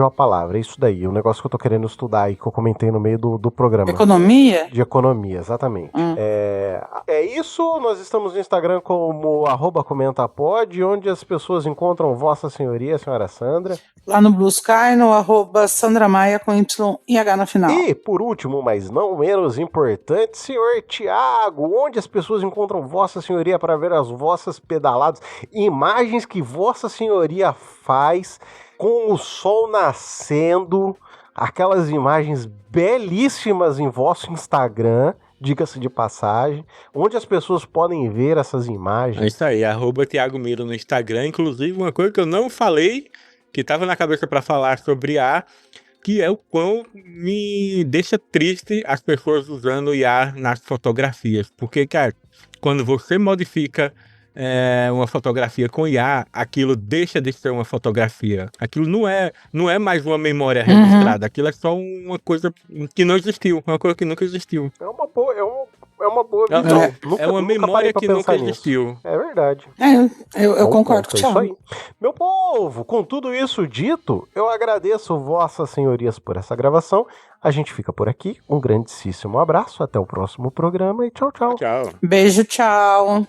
a palavra, é isso daí, o negócio que eu tô querendo estudar aí, que eu comentei no meio do programa. Economia? De economia, exatamente. É isso, nós estamos no Instagram como @comentapod, onde as pessoas encontram Vossa Senhoria, Senhora Sandra. Lá no Blue Sky, no @SandraMaia com Y e H na final. E, por último, mas não menos importante, senhor Thiago, onde as pessoas encontram Vossa Senhoria para ver as vossas pedaladas, imagens que Vossa Senhoria faz com o sol nascendo, aquelas imagens belíssimas em vosso Instagram, diga-se de passagem, onde as pessoas podem ver essas imagens. É isso aí, @Thiago Miro no Instagram. Inclusive, uma coisa que eu não falei, que estava na cabeça para falar sobre IA, que é o quão me deixa triste as pessoas usando IA nas fotografias. Porque, cara, quando você modifica uma fotografia com IA, aquilo deixa de ser uma fotografia. Aquilo não é mais uma memória registrada. Aquilo é só uma coisa que não existiu. Uma coisa que nunca existiu. É uma boa visão. É uma memória que nunca existiu. É verdade. Eu concordo com o Thiago. Isso aí. Meu povo, com tudo isso dito, eu agradeço Vossas Senhorias por essa gravação. A gente fica por aqui. Um grandíssimo abraço. Até o próximo programa e tchau, tchau. Tchau. Beijo, tchau.